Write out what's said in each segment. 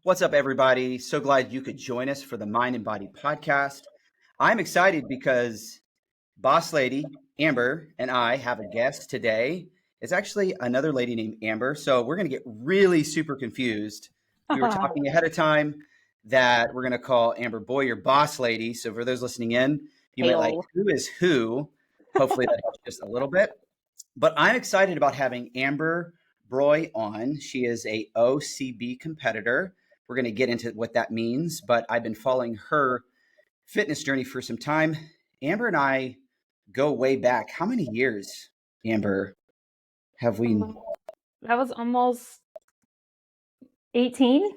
What's up, everybody? So glad you could join us for the Mind and Body podcast. I'm excited because Boss Lady Amber and I have a guest today. It's actually another lady named Amber. So we're going to get really super confused. We were talking ahead of time that we're going to call Amber Boy your boss lady. So for those listening in, you might like, who is who? Hopefully that helps just a little bit. But I'm excited about having Amber Broy on. She is a OCB competitor. We're going to get into what that means, but I've been following her fitness journey for some time. Amber and I go way back. How many years, Amber, have we? That was almost 18.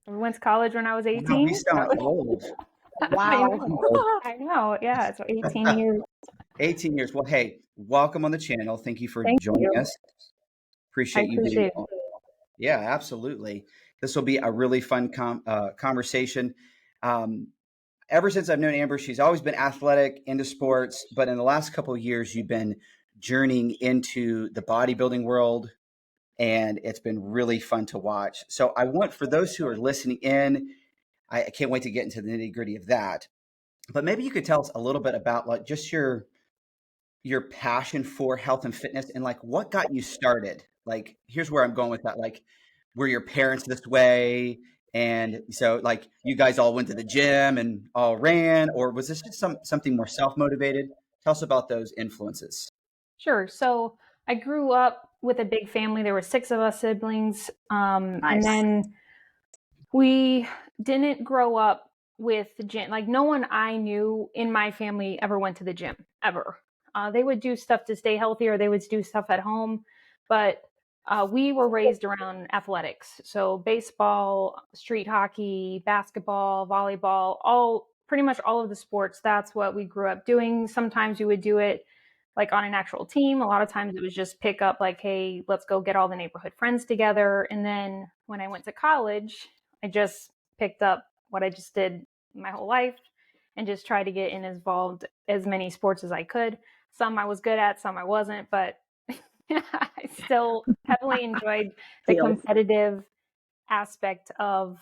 I went to college when I was 18. We sound old. Wow. I know. Yeah. So 18 years. 18 years. Well, hey, welcome on the channel. Thank you for joining us. Appreciate you being on. Yeah, absolutely. This will be a really fun conversation. Ever since I've known Amber, she's always been athletic, into sports, but in the last couple of years, you've been journeying into the bodybuilding world, and it's been really fun to watch. So I want, for those who are listening in, I can't wait to get into the nitty gritty of that, but maybe you could tell us a little bit about like just your passion for health and fitness and like what got you started. Like, here's where I'm going with that. Like, were your parents this way? And so like you guys all went to the gym and all ran, or was this just something more self-motivated? Tell us about those influences. Sure. So I grew up with a big family. There were 6 of us siblings. Nice. And then we didn't grow up with the gym. Like no one I knew in my family ever went to the gym ever. They would do stuff to stay healthy or they would do stuff at home. But we were raised around athletics. So baseball, street hockey, basketball, volleyball, pretty much all of the sports. That's what we grew up doing. Sometimes we would do it like on an actual team. A lot of times it was just pick up like, hey, let's go get all the neighborhood friends together. And then when I went to college, I just picked up what I just did my whole life and just tried to get involved as many sports as I could. Some I was good at, some I wasn't, but I still heavily enjoyed the competitive aspect of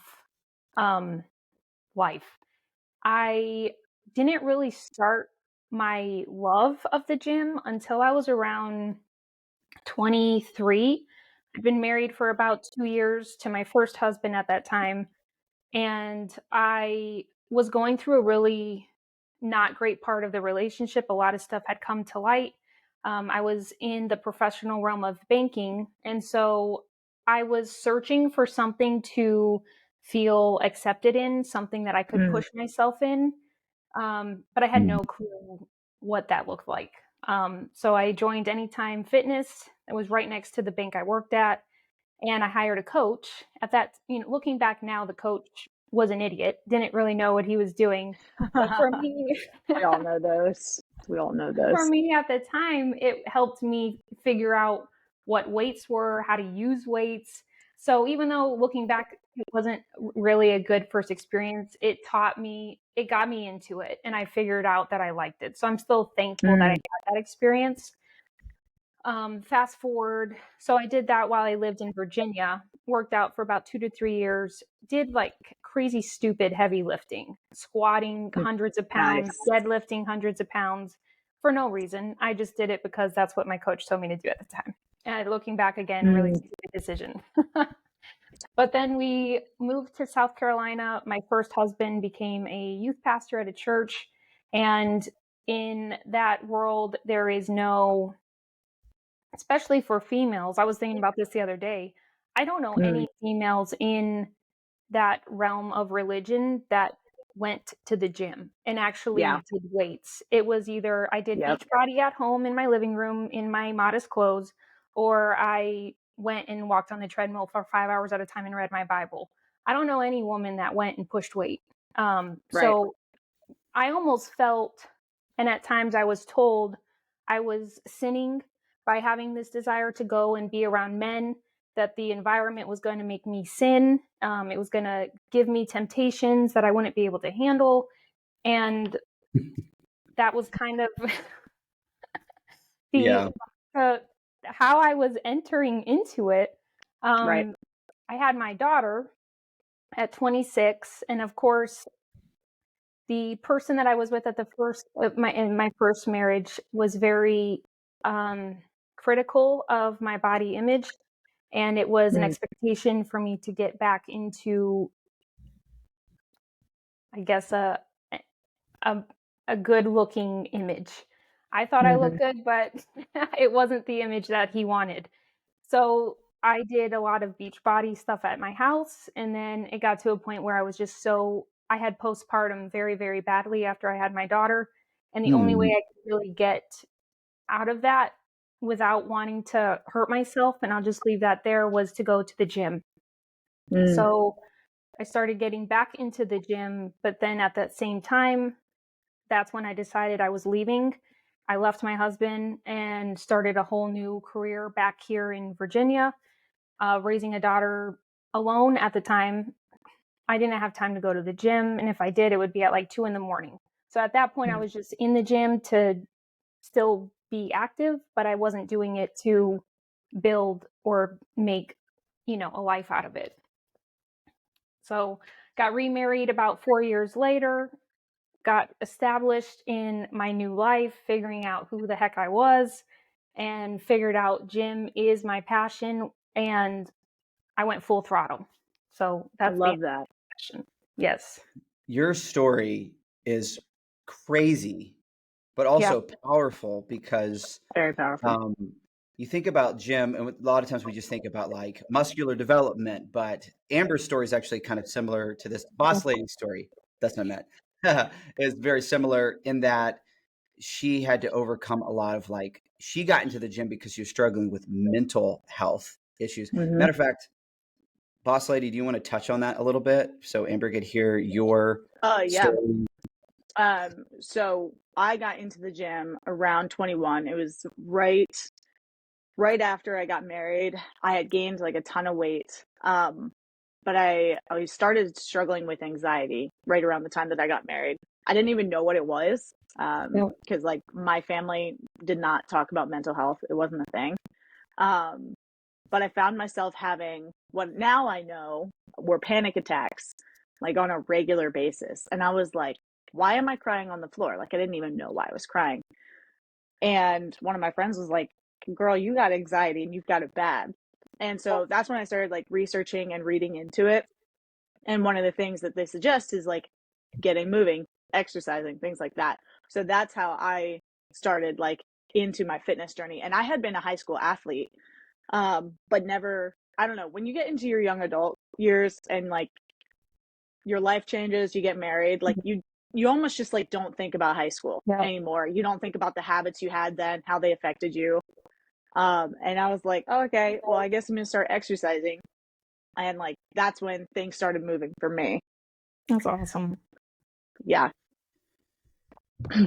life. I didn't really start my love of the gym until I was around 23. I'd been married for about 2 years to my first husband at that time. And I was going through a really not great part of the relationship. A lot of stuff had come to light. I was in the professional realm of banking. And so I was searching for something to feel accepted in, something that I could push myself in. But I had no clue what that looked like. So I joined Anytime Fitness. It was right next to the bank I worked at. And I hired a coach. At that, looking back now, the coach was an idiot, didn't really know what he was doing. But for me, we all know those. For me at the time, it helped me figure out what weights were, how to use weights. So even though looking back, it wasn't really a good first experience, it got me into it. And I figured out that I liked it. So I'm still thankful that I got that experience. Fast forward. So I did that while I lived in Virginia, worked out for about 2 to 3 years, did like crazy, stupid, heavy lifting, squatting hundreds of pounds, deadlifting hundreds of pounds for no reason. I just did it because that's what my coach told me to do at the time. And looking back again, really stupid decision. But then we moved to South Carolina. My first husband became a youth pastor at a church. And in that world, there is no, especially for females, I was thinking about this the other day. I don't know any females in that realm of religion that went to the gym and actually did weights. It was either I did Beachbody at home in my living room in my modest clothes, or I went and walked on the treadmill for 5 hours at a time and read my Bible. I don't know any woman that went and pushed weight. So I almost felt, and at times I was told I was sinning by having this desire to go and be around men, that the environment was going to make me sin. It was going to give me temptations that I wouldn't be able to handle. And that was kind of how I was entering into it. I had my daughter, at 26. And of course, the person that I was with at the first, in my first marriage was very critical of my body image. And it was an expectation for me to get back into, I guess, a good looking image. I thought I looked good, but it wasn't the image that he wanted. So I did a lot of beach body stuff at my house. And then it got to a point where I was just I had postpartum very, very badly after I had my daughter. And the only way I could really get out of that without wanting to hurt myself, and I'll just leave that there, was to go to the gym. So I started getting back into the gym, but then at that same time, that's when I decided I was leaving. I left my husband and started a whole new career back here in Virginia, raising a daughter alone. At the time, I didn't have time to go to the gym. And if I did, it would be at like 2 a.m. So at that point, I was just in the gym to still be active, but I wasn't doing it to build or make, a life out of it. So got remarried about 4 years later, got established in my new life, figuring out who the heck I was, and figured out gym is my passion, and I went full throttle. So that's I love that. passion. Yes. Your story is crazy, but also powerful, because very powerful. You think about gym, and a lot of times we just think about like muscular development, but Amber's story is actually kind of similar to this boss lady story. That's what I meant. Is very similar in that she had to overcome a lot of she got into the gym because she was struggling with mental health issues. Matter of fact, boss lady, do you want to touch on that a little bit so Amber could hear your story? So I got into the gym around 21. It was right after I got married. I had gained like a ton of weight. But I started struggling with anxiety right around the time that I got married. I didn't even know what it was, because like my family did not talk about mental health. It wasn't a thing. But I found myself having what now I know were panic attacks, like on a regular basis. And I was like, why am I crying on the floor? Like I didn't even know why I was crying. And one of my friends was like, girl, you got anxiety and you've got it bad. And so that's when I started like researching and reading into it. And one of the things that they suggest is like getting moving, exercising, things like that. So that's how I started like into my fitness journey. And I had been a high school athlete, but never, I don't know, when you get into your young adult years and like your life changes, you get married, like you almost just like don't think about high school anymore. You don't think about the habits you had then, how they affected you. And I was like, oh, okay, well, I guess I'm going to start exercising. And like, that's when things started moving for me. That's awesome. Yeah.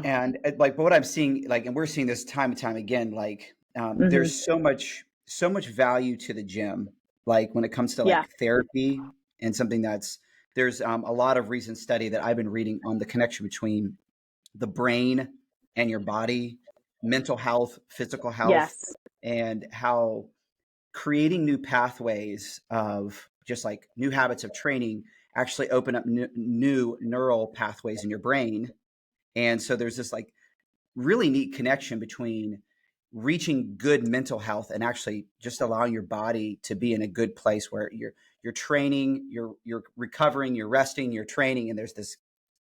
And like, but what I'm seeing, like, and we're seeing this time and time again, like, there's so much value to the gym, like when it comes to like therapy and something there's a lot of recent study that I've been reading on the connection between the brain and your body, mental health, physical health, and how creating new pathways of just like new habits of training actually open up new neural pathways in your brain. And so there's this like really neat connection between reaching good mental health and actually just allowing your body to be in a good place where you're training, you're recovering, you're resting, you're training, and there's this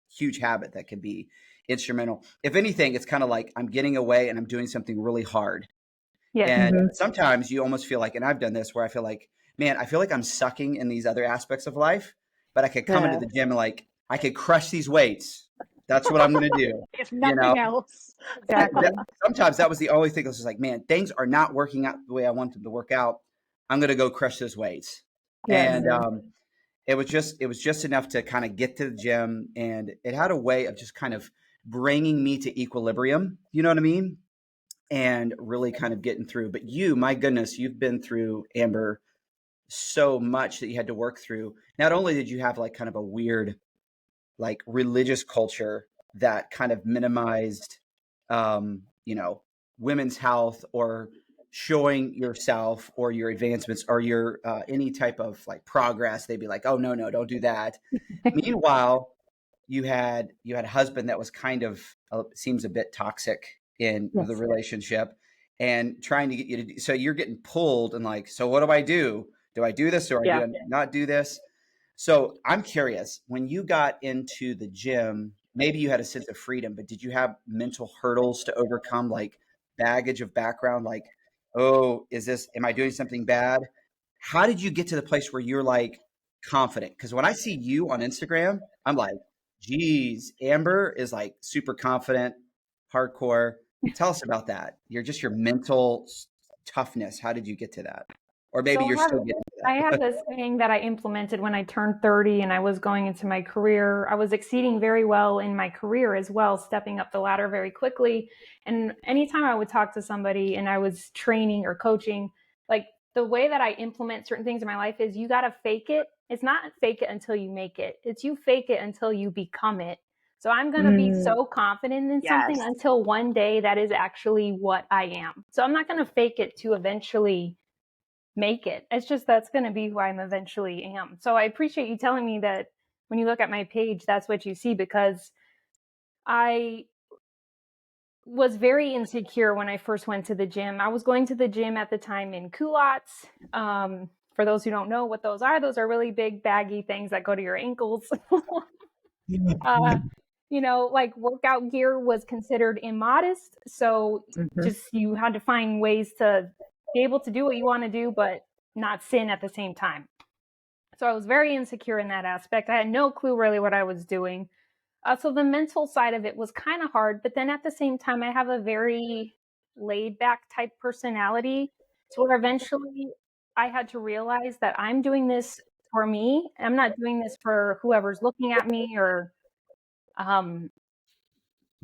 huge habit that can be instrumental. If anything, it's kind of like I'm getting away and I'm doing something really hard. And sometimes you almost feel like, and I've done this where I feel like, man, I feel like I'm sucking in these other aspects of life, but I could come into the gym and like, I could crush these weights. That's what I'm going to do. If nothing else. Exactly. Sometimes that was the only thing that was just like, man, things are not working out the way I want them to work out. I'm going to go crush those weights. And it was just enough to kind of get to the gym, and it had a way of just kind of bringing me to equilibrium. You know what I mean? And really kind of getting through. But you, my goodness, you've been through, Amber, so much that you had to work through. Not only did you have like kind of a weird, like religious culture that kind of minimized, women's health or showing yourself or your advancements or your any type of like progress, they'd be like, oh no, don't do that. Meanwhile, you had a husband that was kind of seems a bit toxic in the relationship and trying to get you to do, so you're getting pulled and like, so what do I do? Do I do this or do I not do this? So I'm curious, when you got into the gym, maybe you had a sense of freedom, but did you have mental hurdles to overcome, like baggage of background, like, oh, am I doing something bad? How did you get to the place where you're like confident? Because when I see you on Instagram, I'm like, geez, Amber is like super confident, hardcore. Tell us about that. Your mental toughness. How did you get to that? Or maybe So you're still getting to that. I have this thing that I implemented when I turned 30 and I was going into my career. I was exceeding very well in my career as well, stepping up the ladder very quickly. And anytime I would talk to somebody and I was training or coaching, like the way that I implement certain things in my life is you got to fake it. It's not fake it until you make it. It's you fake it until you become it. So I'm going to be so confident in something until one day that is actually what I am. So I'm not going to fake it to eventually make it. It's just that's going to be who I'm eventually am. So I appreciate you telling me that when you look at my page, that's what you see, because I was very insecure when I first went to the gym. I was going to the gym at the time in culottes. For those who don't know what those are really big baggy things that go to your ankles. Like workout gear was considered immodest. So just you had to find ways to be able to do what you want to do, but not sin at the same time. So I was very insecure in that aspect. I had no clue really what I was doing. So the mental side of it was kind of hard, but then at the same time, I have a very laid back type personality. So where eventually I had to realize that I'm doing this for me. I'm not doing this for whoever's looking at me or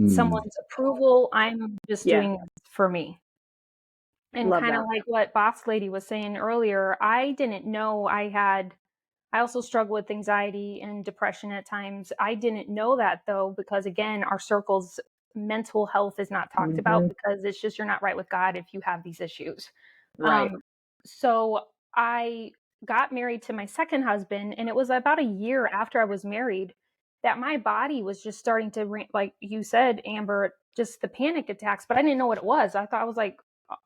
someone's approval. I'm just doing this for me. And kind of like what Boss Lady was saying earlier, I didn't know I also struggle with anxiety and depression at times. I didn't know that though, because again, our circle's mental health is not talked about because it's just, you're not right with God if you have these issues. Right. So I got married to my second husband, and it was about a year after I was married that my body was just starting to, like you said, Amber, just the panic attacks, but I didn't know what it was. I thought I was like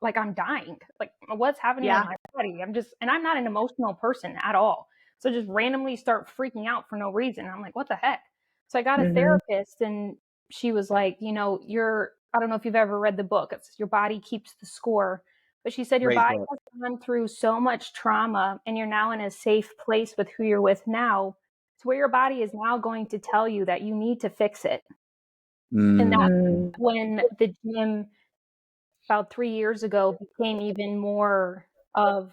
I'm dying. Like what's happening with my body? And I'm not an emotional person at all. So just randomly start freaking out for no reason. I'm like, what the heck? So I got a therapist, and she was like, I don't know if you've ever read the book. It's Your Body Keeps the Score. But she said, your Great body book. has gone through so much trauma, and you're now in a safe place with who you're with now. It's where your body is now going to tell you that you need to fix it. And that's when the gym about 3 years ago became even more of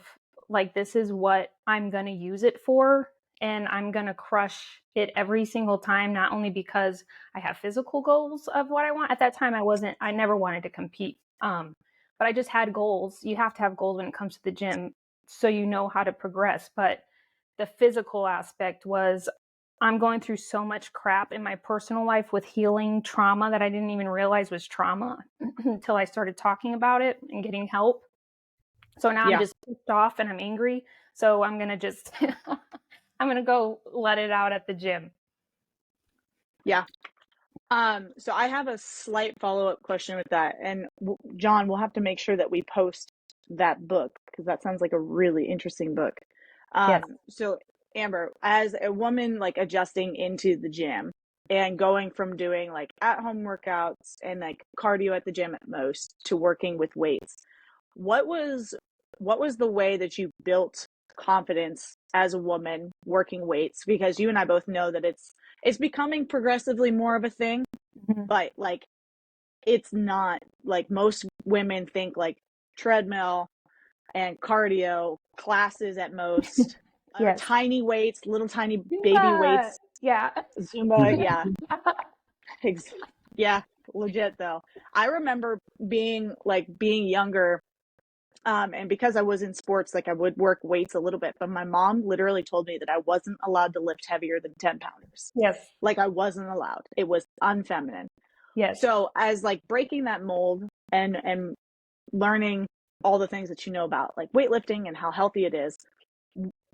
like, this is what I'm going to use it for. And I'm going to crush it every single time, not only because I have physical goals of what I want. At that time, I never wanted to compete. But I just had goals. You have to have goals when it comes to the gym so you know how to progress. But the physical aspect was, I'm going through so much crap in my personal life with healing trauma that I didn't even realize was trauma until I started talking about it and getting help. So now I'm just pissed off and I'm angry. So I'm going to I'm going to go let it out at the gym. Yeah. So I have a slight follow-up question with that. And John, we'll have to make sure that we post that book, because that sounds like a really interesting book. Yes. So Amber, as a woman, like adjusting into the gym and going from doing like at-home workouts and like cardio at the gym at most to working with weights, what was the way that you built confidence as a woman working weights? Because you and I both know that it's becoming progressively more of a thing, but like it's not like most women think like treadmill and cardio classes at most. Yes. Tiny weights, little tiny baby weights. Yeah. Zumba. Yeah. Yeah. Legit though. I remember being younger. And because I was in sports, like I would work weights a little bit, but my mom literally told me that I wasn't allowed to lift heavier than 10 pounders. Yes. Like I wasn't allowed. It was unfeminine. Yes. So as like breaking that mold and learning all the things that you know about like weightlifting and how healthy it is,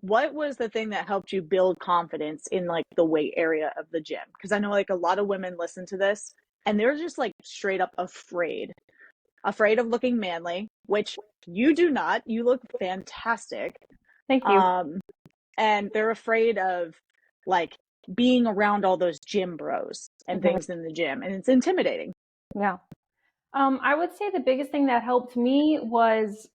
what was the thing that helped you build confidence in like the weight area of the gym? Because I know like a lot of women listen to this and they're just like straight up afraid of looking manly, which you do not. You look fantastic. Thank you. And they're afraid of like being around all those gym bros and things in the gym, and it's intimidating. Yeah. I would say the biggest thing that helped me was,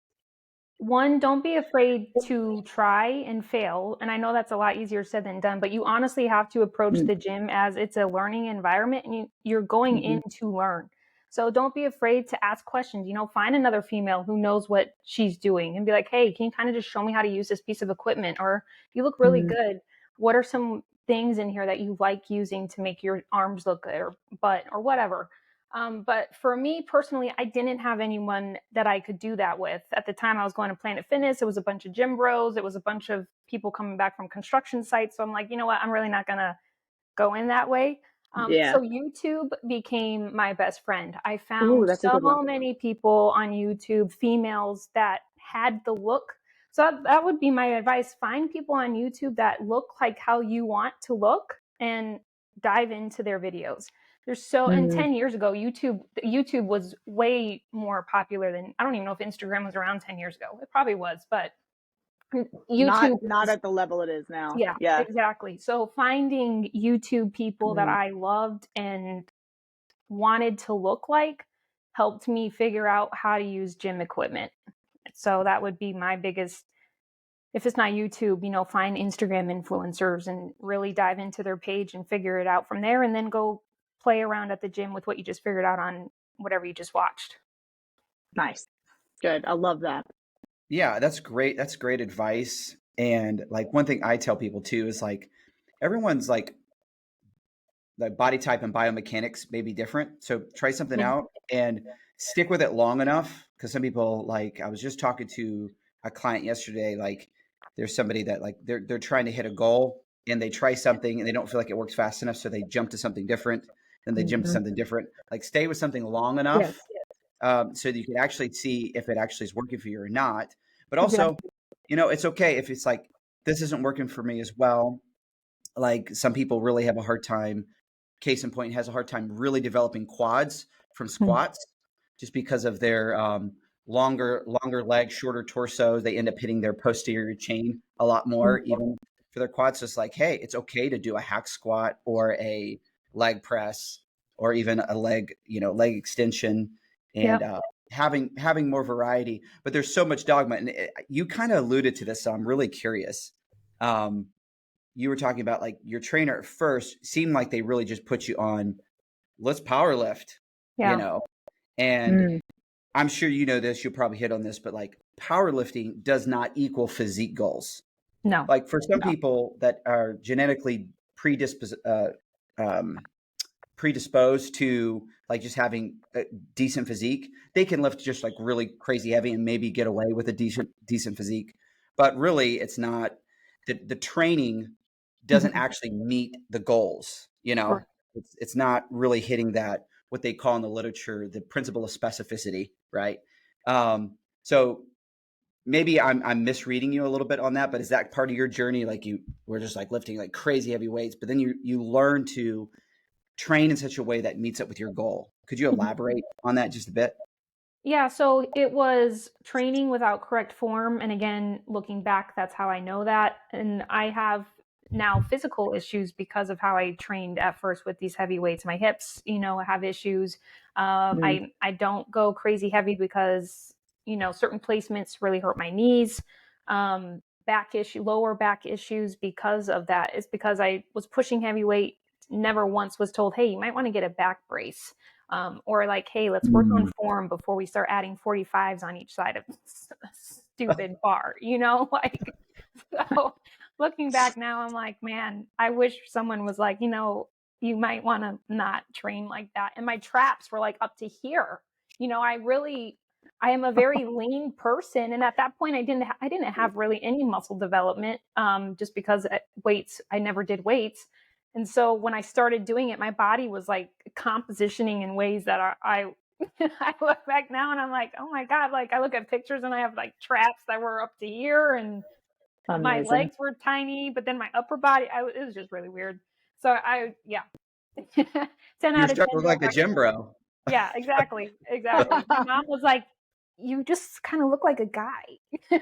one, don't be afraid to try and fail. And I know that's a lot easier said than done, but you honestly have to approach the gym as it's a learning environment, and you're going in to learn. So don't be afraid to ask questions. Find another female who knows what she's doing and be like, hey, can you kind of just show me how to use this piece of equipment? Or, you look really good. What are some things in here that you like using to make your arms look good, or butt, or whatever? But for me personally, I didn't have anyone that I could do that with. At the time I was going to Planet Fitness, it was a bunch of gym bros. It was a bunch of people coming back from construction sites. So I'm like, you know what? I'm really not going to go in that way. So YouTube became my best friend. I found That's a good one. so many people on YouTube, females that had the look. So that would be my advice. Find people on YouTube that look like how you want to look and dive into their videos. And 10 years ago, YouTube was way more popular than, I don't even know if Instagram was around 10 years ago. It probably was, but YouTube not at the level it is now. Yeah, exactly. So finding YouTube people that I loved and wanted to look like helped me figure out how to use gym equipment. So that would be my biggest, if it's not YouTube, find Instagram influencers and really dive into their page and figure it out from there, and then go play around at the gym with what you just figured out on whatever you just watched. Nice. Good. I love that. Yeah, that's great. That's great advice. And like one thing I tell people too is like everyone's like the body type and biomechanics may be different. So try something out and stick with it long enough. Cause some people, like I was just talking to a client yesterday, like there's somebody that like they're trying to hit a goal and they try something and they don't feel like it works fast enough. So they jump to something different. Then they jump to something different. Like stay with something long enough so that you can actually see if it actually is working for you or not. But also, it's okay if it's like, this isn't working for me as well. Like some people really have a hard time, case in point, has a hard time really developing quads from squats just because of their longer legs, shorter torso. They end up hitting their posterior chain a lot more, even for their quads. So it's like, hey, it's okay to do a hack squat or a leg press or even a leg extension, and having more variety. But there's so much dogma, and you kind of alluded to this, so I'm really curious. You were talking about like your trainer at first seemed like they really just put you on, let's power lift, and I'm sure you know this, you'll probably hit on this, but like powerlifting does not equal physique goals. No. Like for some people that are genetically predisposed to like just having a decent physique, they can lift just like really crazy heavy and maybe get away with a decent physique. But really it's not, the training doesn't actually meet the goals, it's not really hitting that, what they call in the literature, the principle of specificity, right? So maybe I'm misreading you a little bit on that, but is that part of your journey? Like you were just like lifting like crazy heavy weights, but then you learn to train in such a way that meets up with your goal. Could you elaborate on that just a bit? Yeah, so it was training without correct form. And again, looking back, that's how I know that. And I have now physical issues because of how I trained at first with these heavy weights. My hips, have issues. I don't go crazy heavy because, certain placements really hurt my knees. Lower back issues because of that. It's because I was pushing heavy weight, never once was told, hey, you might want to get a back brace. Or like, hey, let's work on form before we start adding 45s on each side of stupid bar, like, so looking back now, I'm like, man, I wish someone was like, you might want to not train like that. And my traps were like up to here. I am a very lean person. And at that point I didn't have really any muscle development, just because I never did weights. And so when I started doing it, my body was like compositioning in ways that I I look back now and I'm like, oh my God, like I look at pictures and I have like traps that were up to here and my Amazing. legs were tiny, but then my upper body, it was just really weird. So yeah. 10 You're out of 10. starting to look like a gym bro. Yeah, exactly. Exactly. My mom was like, you just kind of look like a guy. I'm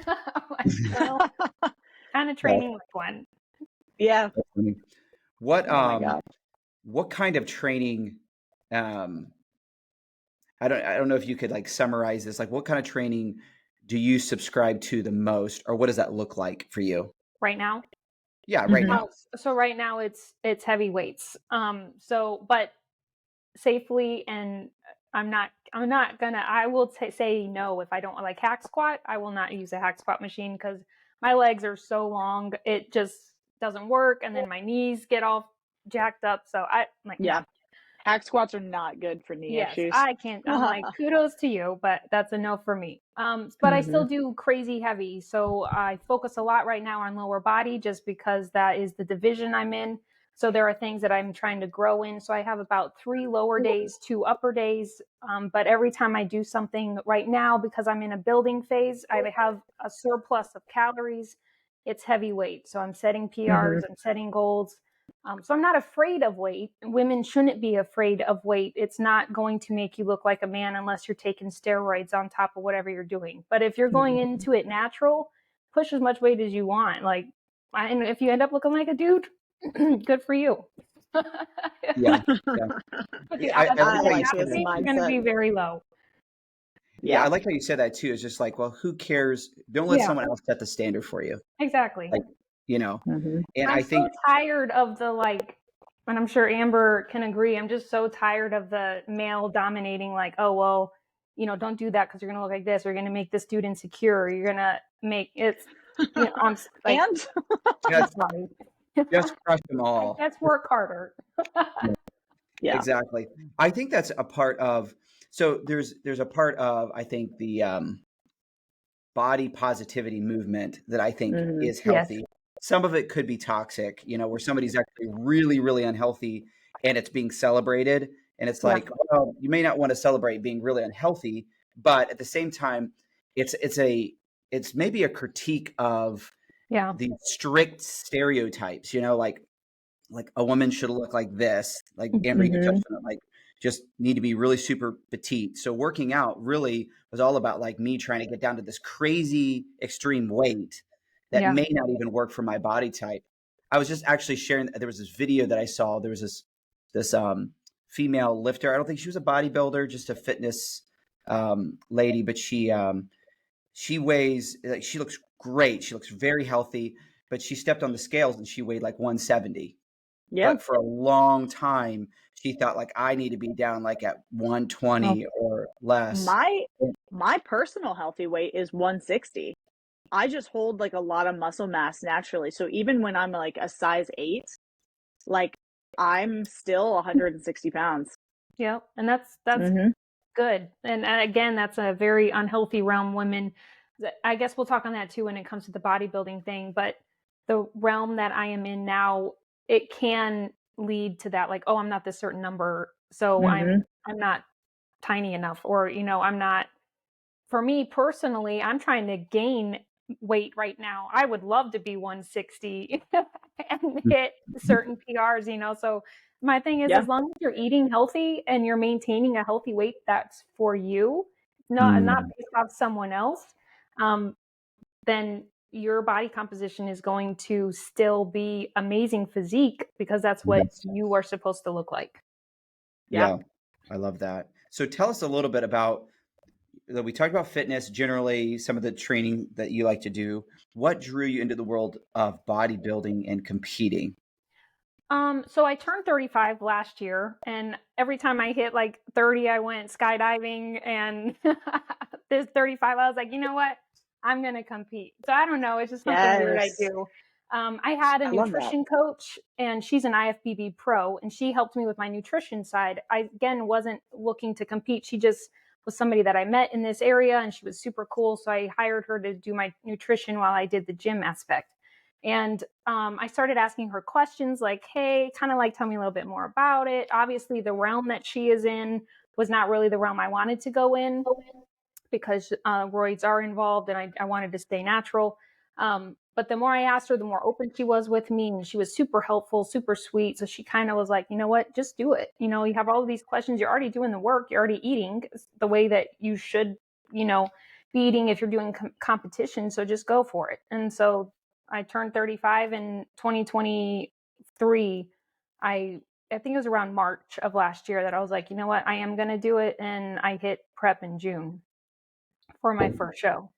like, well, kind of training with one. Yeah. What, oh my God. what kind of training, I don't know if you could like summarize this, like what kind of training do you subscribe to the most, or what does that look like for you? Right now? Yeah, right now. So right now it's heavy weights. But safely, and I'm not gonna, I will say no if I don't like hack squat. I will not use a hack squat machine because my legs are so long. It just doesn't work. And then my knees get all jacked up. So I'm like, Yeah. no. Hack squats are not good for knee Yes, issues. I can't. I'm like, kudos to you, but that's a no for me. But I still do crazy heavy. So I focus a lot right now on lower body just because that is the division I'm in. So there are things that I'm trying to grow in. So I have about 3 lower days, 2 upper days. But every time I do something right now, because I'm in a building phase, I have a surplus of calories. It's heavyweight. So I'm setting PRs, I'm setting goals. So I'm not afraid of weight. Women shouldn't be afraid of weight. It's not going to make you look like a man unless you're taking steroids on top of whatever you're doing. But if you're going into it natural, push as much weight as you want. Like, and if you end up looking like a dude, good for you. Yeah. But the I odds like of how it you said happening that. are going to be very low. Yeah, I like how you said that too. It's just like, well, who cares? Don't let someone else set the standard for you. Exactly. Like, you know, and I'm I think so tired of the like, and I'm sure Amber can agree. I'm just so tired of the male dominating, like, oh, well, don't do that because you're going to look like this, or you're going to make this dude insecure, or you're going to make it's, I'm like, And I'm sorry. just crush them all. Let's work harder. yeah. Exactly. I think that's a part of, so there's a part of, I think the body positivity movement that I think is healthy. Yes. Some of it could be toxic, where somebody's actually really, really unhealthy and it's being celebrated. And it's like, well, you may not want to celebrate being really unhealthy, but at the same time, it's maybe a critique of the strict stereotypes, like a woman should look like this, like Amber, you touched on it, like just need to be really super petite. So working out really was all about like me trying to get down to this crazy extreme weight that may not even work for my body type. I was just actually sharing, there was this video that I saw. There was this female lifter. I don't think she was a bodybuilder, just a fitness lady, but she weighs, like, she looks great. She looks very healthy, but she stepped on the scales and she weighed like 170. Yeah. But for a long time, she thought like I need to be down like at 120 or less. My personal healthy weight is 160. I just hold like a lot of muscle mass naturally. So even when I'm like a size 8, like I'm still 160 pounds. Yeah. And that's good. And again, that's a very unhealthy realm. Women, I guess we'll talk on that too when it comes to the bodybuilding thing, but the realm that I am in now, it can lead to that, like, oh, I'm not this certain number, so I'm not tiny enough, or I'm not. For me personally, I'm trying to gain weight right now. I would love to be 160 and hit certain PRs. So my thing is, as long as you're eating healthy and you're maintaining a healthy weight that's for you, not based off someone else, then your body composition is going to still be amazing physique because that's what you are supposed to look like. Yeah, I love that. So tell us a little bit about, we talked about fitness, generally some of the training that you like to do. What drew you into the world of bodybuilding and competing? So I turned 35 last year, and every time I hit like 30, I went skydiving, and this 35, I was like, you know what? I'm going to compete. So I don't know. It's just something weird I do. I had a nutrition coach, and she's an IFBB pro, and she helped me with my nutrition side. I, again, wasn't looking to compete. She just was somebody that I met in this area, and she was super cool. So I hired her to do my nutrition while I did the gym aspect. And I started asking her questions like, hey, kind of like, tell me a little bit more about it. Obviously, the realm that she is in was not really the realm I wanted to go in because roids are involved and I wanted to stay natural. But the more I asked her, the more open she was with me, and she was super helpful, super sweet. So she kind of was like, you know what, just do it. You know, you have all of these questions. You're already doing the work. You're already eating the way that you should, you know, be eating if you're doing competition. So just go for it. And so I turned 35 in 2023. I think it was around March of last year that I was like, you know what, I am going to do it. And I hit prep in June for my first show.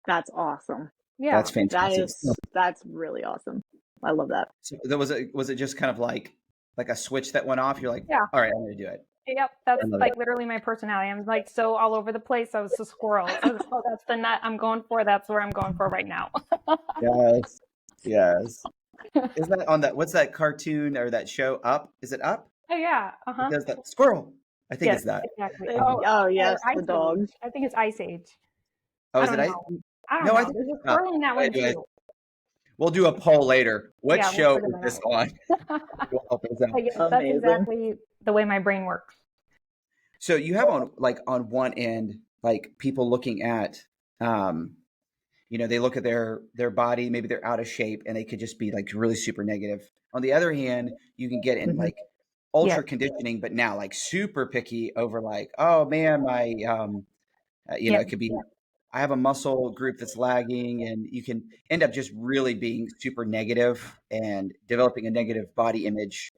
That's awesome. Yeah. That's fantastic. That's really awesome. I love that. So was it just kind of like a switch that went off? You're like, yeah, all right, I'm going to do it. Yep. That's like literally my personality. I'm like so all over the place. I was a squirrel. So that's the nut I'm going for. That's where I'm going for right now. Yes. Yes. Is that on that? What's that cartoon or that show? Up? Is it Up? Oh yeah. It does that squirrel. I think Yes, it's that. exactly. Oh yes, the dog. I think it's Ice Age. Oh, is it Ice? I don't know. There's a squirrel in that one too. We'll do a poll later. What show we'll is this on? That's exactly the way my brain works. So you have on one end, like people looking at, you know, they look at their body, maybe they're out of shape, and they could just be like really super negative. On the other hand, you can get in like ultra conditioning, but now like super picky over like, oh man, my, you know, it could be, I have a muscle group that's lagging, and you can end up just really being super negative and developing a negative body image,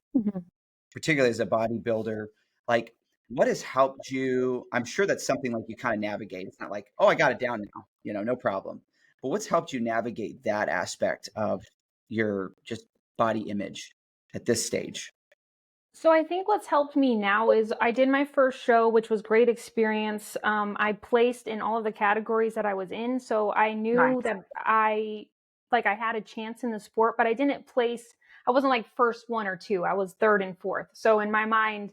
particularly as a bodybuilder. Like, what has helped you? I'm sure that's something like you kind of navigate. It's not like, oh, I got it down now, you know, no problem. But what's helped you navigate that aspect of your just body image at this stage? So I think what's helped me now is I did my first show, which was great experience. I placed in all of the categories that I was in. So I knew that I had a chance in the sport, but I didn't place, I wasn't like first one or two. I was third and fourth. So in my mind,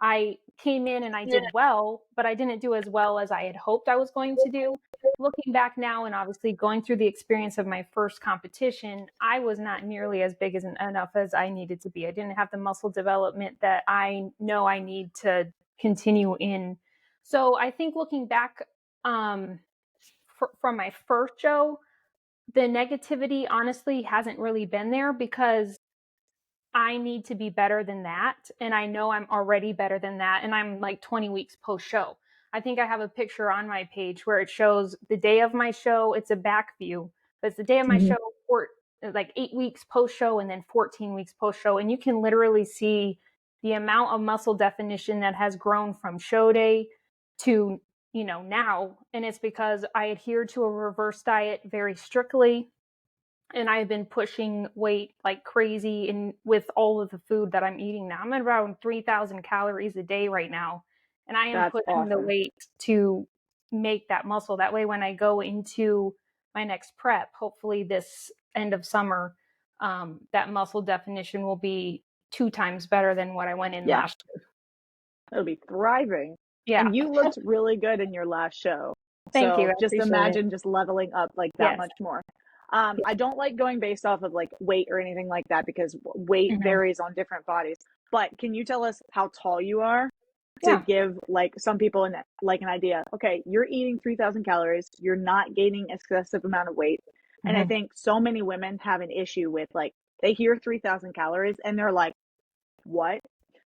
I came in and I did well, but I didn't do as well as I had hoped I was going to do. Looking back now and obviously going through the experience of my first competition, I was not nearly as big as enough as I needed to be. I didn't have the muscle development that I know I need to continue in. So I think looking back from my first show, the negativity honestly hasn't really been there because I need to be better than that. And I know I'm already better than that. And I'm like 20 weeks post show. I think I have a picture on my page where it shows the day of my show. It's a back view, but it's the day of my show, like 8 weeks post show and then 14 weeks post show. And you can literally see the amount of muscle definition that has grown from show day to, you know, now. And it's because I adhere to a reverse diet very strictly. And I've been pushing weight like crazy in with all of the food that I'm eating now. I'm at around 3,000 calories a day right now. And I am pushing the weight to make that muscle. That way, when I go into my next prep, hopefully this end of summer, that muscle definition will be 2 times better than what I went in last year. It'll be thriving. Yeah. And you looked really good in your last show. Thank you. Just imagine just leveling up like that much more. I don't like going based off of like weight or anything like that because weight varies on different bodies. But can you tell us how tall you are to give like some people an idea? Okay, you're eating 3,000 calories. You're not gaining excessive amount of weight. And I think so many women have an issue with like they hear 3,000 calories and they're like, what?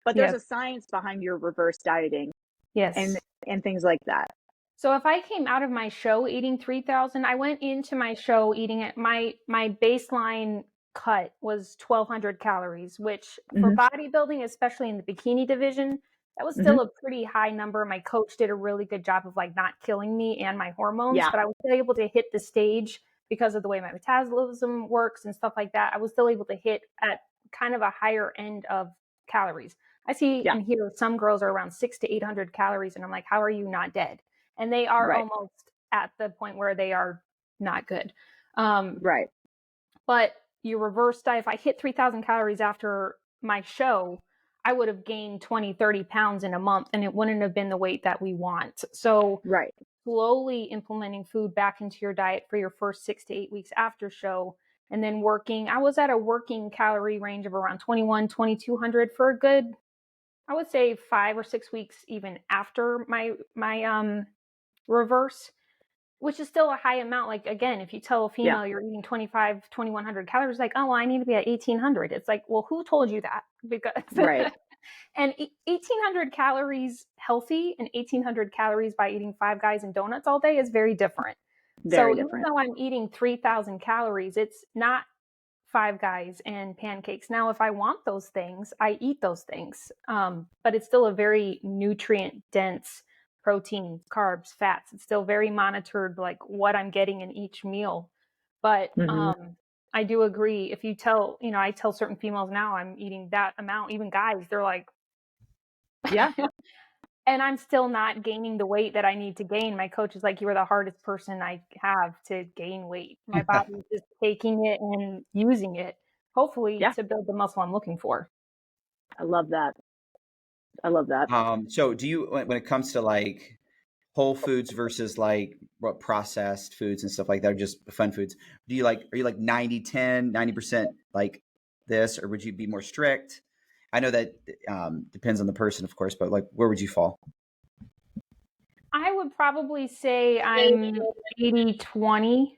But there's a science behind your reverse dieting. Yes. And things like that. So if I came out of my show eating 3,000, I went into my show eating it. My baseline cut was 1,200 calories, which for bodybuilding, especially in the bikini division, that was still a pretty high number. My coach did a really good job of like not killing me and my hormones, but I was still able to hit the stage because of the way my metabolism works and stuff like that. I was still able to hit at kind of a higher end of calories. I see and hear some girls are around 600 to 800 calories, and I'm like, how are you not dead? And they are almost at the point where they are not good. But you reverse diet. If I hit 3,000 calories after my show, I would have gained 20, 30 pounds in a month, and it wouldn't have been the weight that we want. So slowly implementing food back into your diet for your first 6 to 8 weeks after show, and then working. I was at a working calorie range of around 2,200 for a good, I would say 5 or 6 weeks even after my reverse, which is still a high amount. Like, again, if you tell a female you're eating 2,100 calories, like, oh, well, I need to be at 1,800. It's like, well, who told you that? Because Right. and 1,800 calories healthy and 1,800 calories by eating Five Guys and donuts all day is very different. Very So different. even though I'm eating 3,000 calories, it's not Five Guys and pancakes. Now, if I want those things, I eat those things. But it's still a very nutrient dense protein, carbs, fats. It's still very monitored, like what I'm getting in each meal. But I do agree. If you tell, I tell certain females now I'm eating that amount, even guys, they're like, yeah. And I'm still not gaining the weight that I need to gain. My coach is like, you are the hardest person I have to gain weight. My body is just taking it and using it, hopefully to build the muscle I'm looking for. I love that. I love that. So do you, when it comes to like whole foods versus like what processed foods and stuff like that, or just fun foods, are you like 90-10, 90% like this, or would you be more strict? I know that depends on the person, of course, but like, where would you fall? I would probably say I'm 80-20.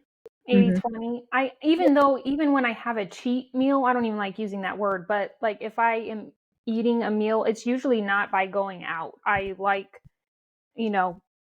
80-20. Even when I have a cheat meal, I don't even like using that word, but like if I am eating a meal, it's usually not by going out. I like,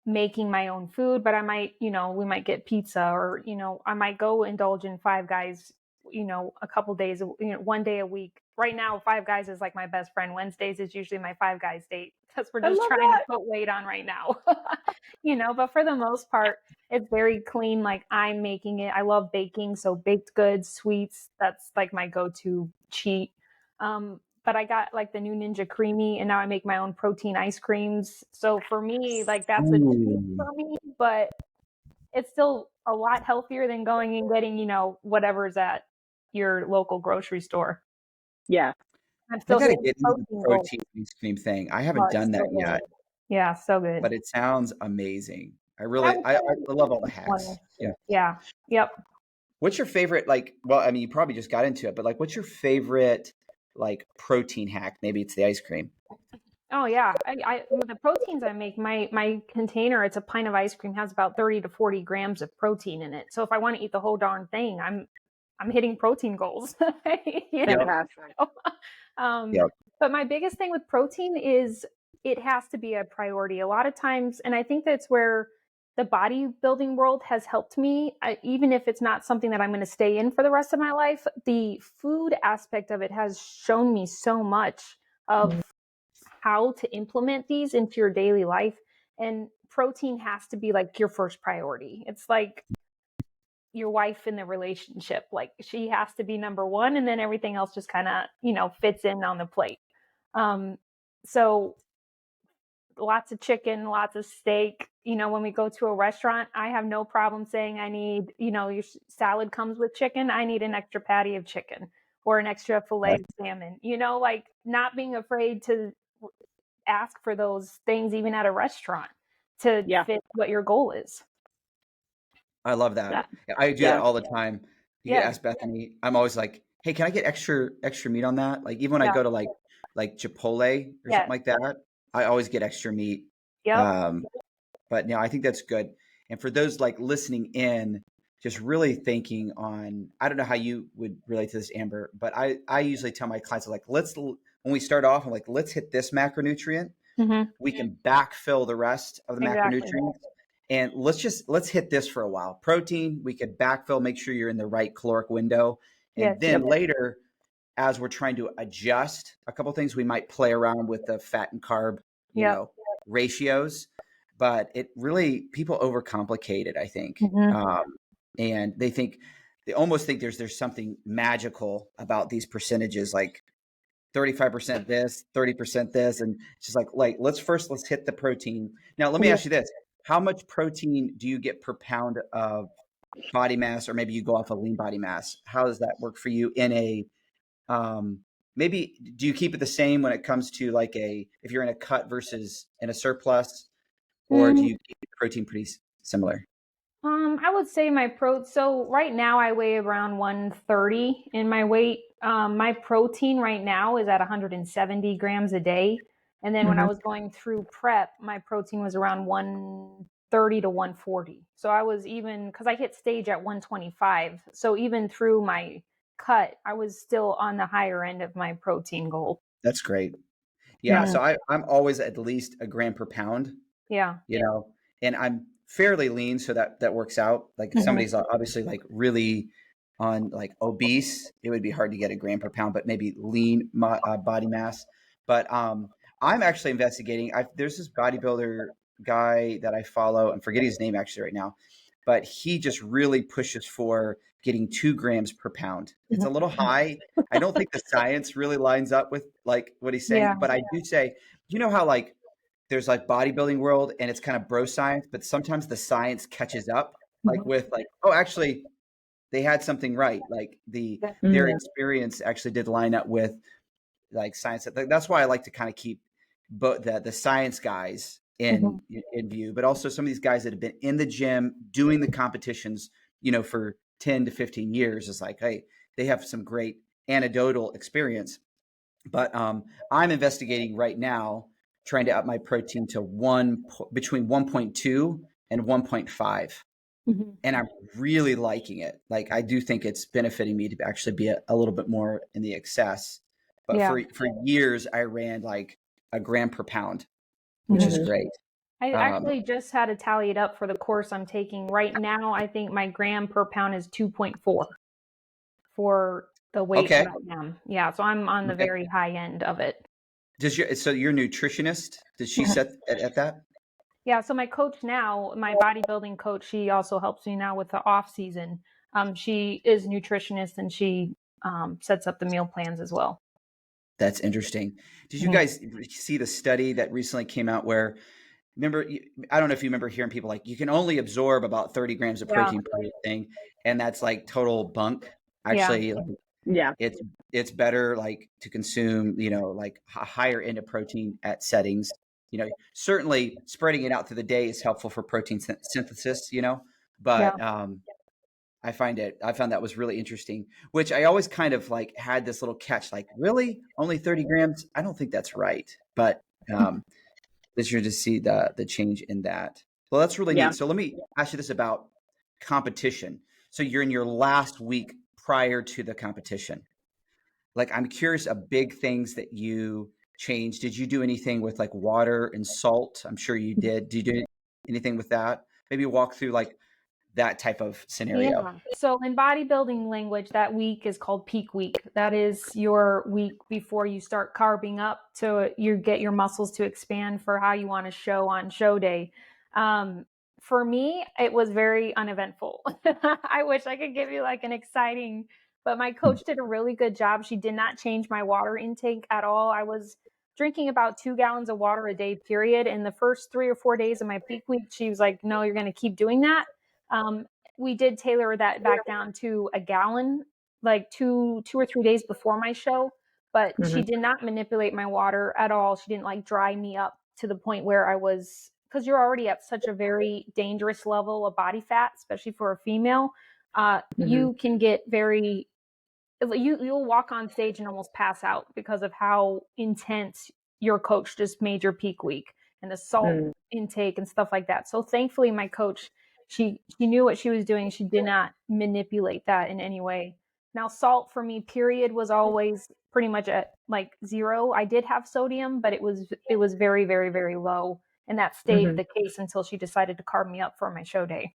making my own food, but I might, we might get pizza, or, I might go indulge in Five Guys, a couple days, one day a week. Right now, Five Guys is like my best friend. Wednesdays is usually my Five Guys date because we're just trying to put weight on right now. But for the most part, it's very clean. Like, I'm making it. I love baking. So baked goods, sweets, that's like my go-to cheat. But I got like the new Ninja Creamy, and now I make my own protein ice creams. So for me, like, that's a treat for me, but it's still a lot healthier than going and getting, whatever's at your local grocery store. Yeah. I'm still I gotta get into the protein protein ice cream thing. I haven't done that yet. Yeah, so good. But it sounds amazing. I love all the hacks. Yeah. Yep. What's your favorite, like, well, I mean, you probably just got into it, but like, what's your favorite, like, protein hack? Maybe it's the ice cream. Oh yeah. The proteins I make, my container, it's a pint of ice cream, has about 30 to 40 grams of protein in it. So if I want to eat the whole darn thing, I'm hitting protein goals. But my biggest thing with protein is it has to be a priority a lot of times. And I think that's where the bodybuilding world has helped me. Even if it's not something that I'm going to stay in for the rest of my life, the food aspect of it has shown me so much of how to implement these into your daily life. And protein has to be like your first priority. It's like your wife in the relationship. Like, she has to be number one, and then everything else just kind of, fits in on the plate. So lots of chicken, lots of steak. When we go to a restaurant, I have no problem saying I need, your salad comes with chicken. I need an extra patty of chicken or an extra fillet of salmon, like not being afraid to ask for those things, even at a restaurant, to fit what your goal is. I love that. I do that all the time. You get ask Bethany. I'm always like, hey, can I get extra meat on that? Like, even when I go to like Chipotle or something like that, I always get extra meat. But no, I think that's good. And for those like listening in, just really thinking on, I don't know how you would relate to this, Amber, but I usually tell my clients, like, when we start off, I'm like, let's hit this macronutrient. We can backfill the rest of the macronutrients. And let's hit this for a while. Protein, we could backfill, make sure you're in the right caloric window. And then later, as we're trying to adjust a couple of things, we might play around with the fat and carb, ratios. But it really, people overcomplicate it, I think. And they almost think there's something magical about these percentages, like 35% this, 30% this. And it's just like, let's hit the protein. Now, let me ask you this. How much protein do you get per pound of body mass, or maybe you go off of lean body mass? How does that work for you in a, maybe do you keep it the same when it comes to like if you're in a cut versus in a surplus, or do you keep protein pretty similar? I would say so right now I weigh around 130 in my weight. My protein right now is at 170 grams a day. And then when I was going through prep, my protein was around 130 to 140. So I was even, because I hit stage at 125. So even through my cut, I was still on the higher end of my protein goal. That's great. Yeah. So I'm always at least a gram per pound. Yeah. You know, and I'm fairly lean, so that works out. Like if somebody's obviously like really on like obese, it would be hard to get a gram per pound, but maybe lean body mass. But I'm actually investigating. There's this bodybuilder guy that I follow. I'm forgetting his name actually right now, but he just really pushes for getting 2 grams per pound. It's a little high. I don't think the science really lines up with like what he's saying, but I do say, you know how like there's like bodybuilding world and it's kind of bro science, but sometimes the science catches up like with like, oh, actually they had something right. Like their experience actually did line up with like science. That's why I like to kind of keep but the science guys in view, but also some of these guys that have been in the gym doing the competitions, you know, for 10 to 15 years is like, hey, they have some great anecdotal experience. But I'm investigating right now, trying to up my protein to between 1.2 and 1.5. And I'm really liking it. Like I do think it's benefiting me to actually be a little bit more in the excess. But for years, I ran like a gram per pound, which is great. I actually just had to tally it up for the course I'm taking. Right now, I think my gram per pound is 2.4 for the weight that I am. Yeah, so I'm on the very high end of it. So your nutritionist, did she set at that? Yeah, so my coach now, my bodybuilding coach, she also helps me now with the off season. She is nutritionist and she sets up the meal plans as well. That's interesting. Did you guys see the study that recently came out where, remember, I don't know if you remember hearing people like, you can only absorb about 30 grams of protein per thing. And that's like total bunk. Actually, it's better like to consume, you know, like a higher end of protein at settings. You know, certainly spreading it out through the day is helpful for protein synthesis, you know, but I found that was really interesting, which I always kind of like had this little catch, like, really only 30 grams? I don't think that's right. But this year to see the change in that. Well, that's really neat. So let me ask you this about competition. So you're in your last week prior to the competition. Like, I'm curious of big things that you changed. Did you do anything with like water and salt? I'm sure you did. Did you do anything with that? Maybe walk through like that type of scenario. Yeah. So in bodybuilding language, that week is called peak week. That is your week before you start carbing up to you get your muscles to expand for how you want to show on show day. For me, it was very uneventful. I wish I could give you like an exciting, but my coach did a really good job. She did not change my water intake at all. I was drinking about 2 gallons of water a day, period. And the first 3 or 4 days of my peak week, she was like, no, you're going to keep doing that. We did tailor that back down to a gallon, like two or 3 days before my show, but she did not manipulate my water at all. She didn't like dry me up to the point where I was, because you're already at such a very dangerous level of body fat, especially for a female. You can get very, you'll walk on stage and almost pass out because of how intense your coach just made your peak week and the salt intake and stuff like that. So thankfully my coach, she knew what she was doing. She did not manipulate that in any way. Now salt for me, period, was always pretty much at like 0. I did have sodium, but it was very, very, very low. And that stayed the case until she decided to carb me up for my show day.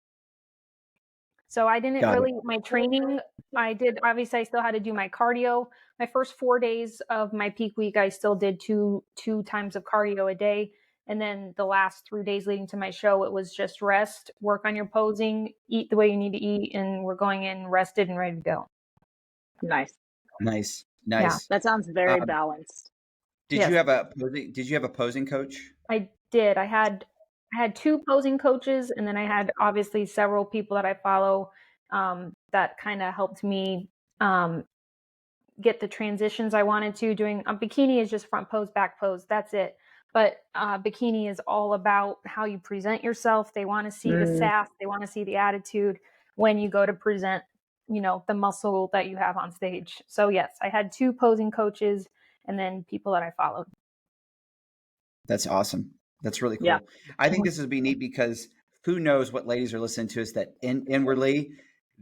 So I didn't really, my training, I did, obviously I still had to do my cardio. My first 4 days of my peak week, I still did two times of cardio a day. And then the last 3 days leading to my show, it was just rest, work on your posing, eat the way you need to eat. And we're going in rested and ready to go. Nice. Yeah, that sounds very balanced. Did you have a posing coach? I did. I had 2 posing coaches, and then I had obviously several people that I follow that kind of helped me get the transitions I wanted to. Doing bikini is just front pose, back pose. That's it. But bikini is all about how you present yourself. They want to see the sass. They want to see the attitude when you go to present, you know, the muscle that you have on stage. So yes, I had 2 posing coaches and then people that I followed. That's awesome. That's really cool. Yeah. I think this would be neat because who knows what ladies are listening to us that inwardly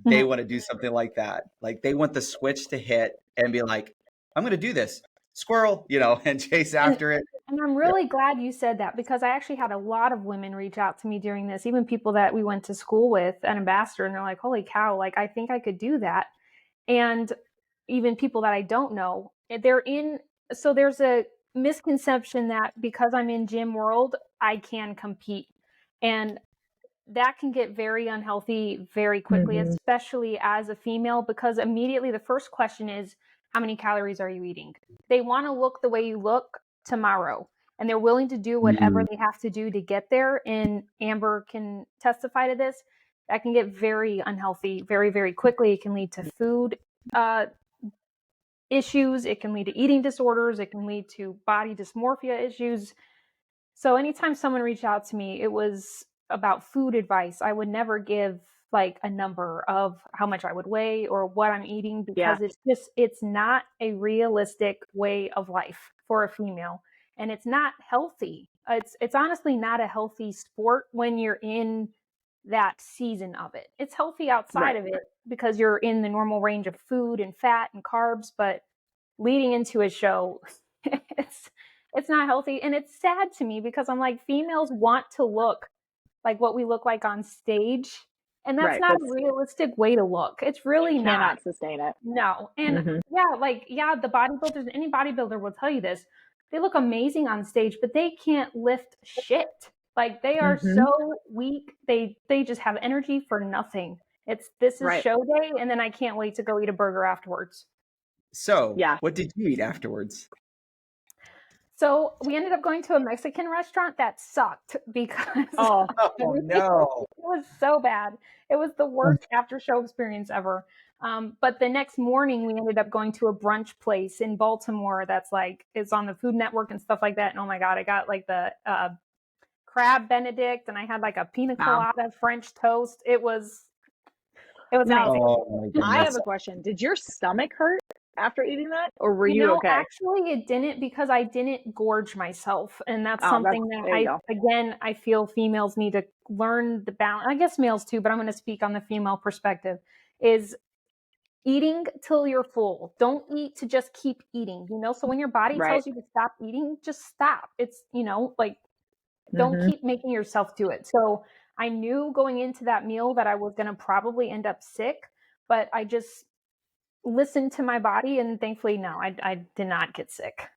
they Mhm. want to do something like that. Like they want the switch to hit and be like, I'm going to do this. Squirrel, and chase after it. And I'm really glad you said that, because I actually had a lot of women reach out to me during this, even people that we went to school with at Ambassador, and they're like, holy cow, like I think I could do that. And even people that I don't know, so there's a misconception that because I'm in gym world, I can compete. And that can get very unhealthy very quickly, especially as a female, because immediately the first question is, how many calories are you eating? They want to look the way you look tomorrow, and they're willing to do whatever they have to do to get there. And Amber can testify to this. That can get very unhealthy very, very quickly. It can lead to food issues. It can lead to eating disorders. It can lead to body dysmorphia issues. So anytime someone reached out to me, it was about food advice. I would never give like a number of how much I would weigh or what I'm eating, because it's not a realistic way of life for a female, and it's not healthy. It's honestly not a healthy sport when you're in that season of it. It's healthy outside of it because you're in the normal range of food and fat and carbs, but leading into a show, it's not healthy. And it's sad to me because I'm like, females want to look like what we look like on stage, and that's not a realistic way to look. It's really not. Cannot sustain it. No. And the bodybuilders, any bodybuilder will tell you this. They look amazing on stage, but they can't lift shit. Like they are so weak. They just have energy for nothing. This is show day, and then I can't wait to go eat a burger afterwards. So, what did you eat afterwards? So we ended up going to a Mexican restaurant that sucked because no, it was so bad. It was the worst after show experience ever. But the next morning we ended up going to a brunch place in Baltimore that's like, it's on the Food Network and stuff like that. And oh my God, I got like the crab Benedict, and I had like a pina colada French toast. It was amazing. Oh, I have a question. Did your stomach hurt after eating that, or were you okay? Actually it didn't, because I didn't gorge myself, and that's something that I feel females need to learn the balance. I guess males too, but I'm going to speak on the female perspective, is eating till you're full. Don't eat to just keep eating, so when your body tells you to stop eating, just stop. It's, don't keep making yourself do it. So I knew going into that meal that I was going to probably end up sick, but I just listened to my body, and thankfully, no, I did not get sick.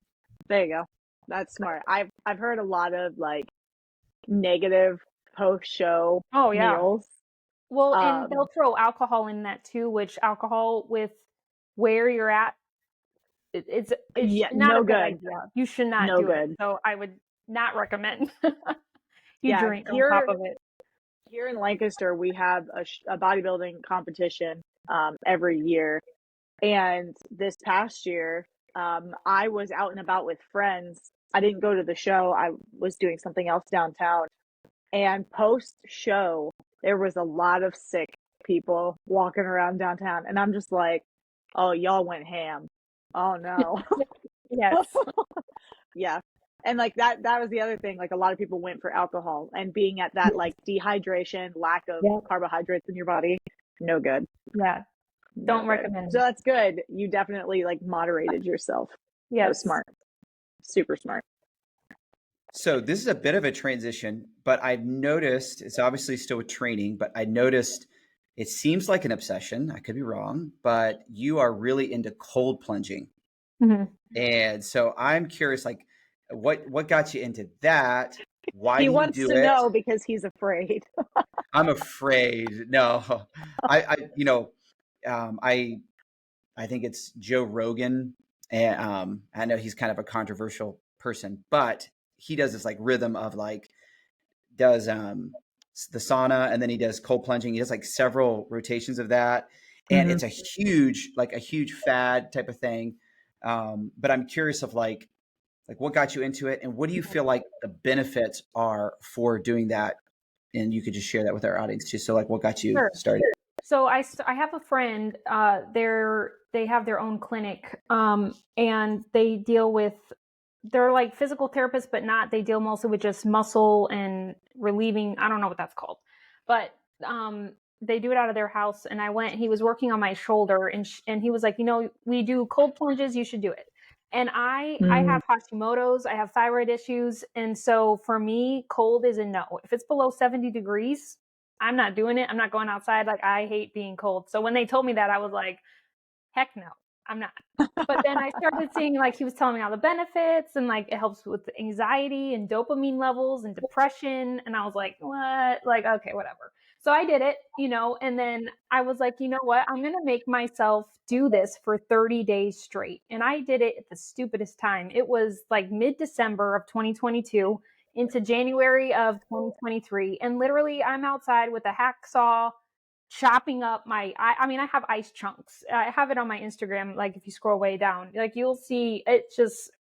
There you go. That's smart. I've heard a lot of like negative post-show meals. Well, and they'll throw alcohol in that too, which alcohol with where you're at, it's not a good idea. You should not do it. So I would not recommend you drink on top of it. Here in Lancaster, we have a bodybuilding competition every year. And this past year, I was out and about with friends. I didn't go to the show. I was doing something else downtown. And post-show, there was a lot of sick people walking around downtown. And I'm just like, oh, y'all went ham. Oh, no. Yes. Yeah. And like that was the other thing. Like a lot of people went for alcohol, and being at that like dehydration, lack of carbohydrates in your body, no good. Yeah. Don't recommend. So that's good. You definitely like moderated yourself. Yeah. That was smart. Super smart. So this is a bit of a transition, but I've noticed it's obviously still with training, but I noticed it seems like an obsession. I could be wrong, but you are really into cold plunging. And so I'm curious, like what got you into that? Why he wants to know because he's afraid. I'm afraid. No, I think it's Joe Rogan, and I know he's kind of a controversial person, but he does this like rhythm of like does the sauna, and then he does cold plunging. He does like several rotations of that, and it's a huge fad type of thing. But I'm curious of like what got you into it, and what do you feel like the benefits are for doing that? And you could just share that with our audience too. So like what got you started? So I have a friend, they have their own clinic, and they deal with they're like physical therapists, but not, they deal mostly with just muscle and relieving. I don't know what that's called, but they do it out of their house. And I went, he was working on my shoulder, and he was like, we do cold plunges. You should do it. And I have Hashimoto's, I have thyroid issues. And so for me, cold is a no. If it's below 70 degrees, I'm not doing it. I'm not going outside. Like, I hate being cold. So when they told me that, I was like, heck no, I'm not. But then I started seeing, like, he was telling me all the benefits, and like it helps with anxiety and dopamine levels and depression. And I was like, what? Like, okay, whatever. So I did it, and then I was like, you know what? I'm going to make myself do this for 30 days straight. And I did it at the stupidest time. It was like mid-December of 2022 into January of 2023. And literally I'm outside with a hacksaw chopping up I mean, I have ice chunks. I have it on my Instagram. Like, if you scroll way down, like, you'll see it just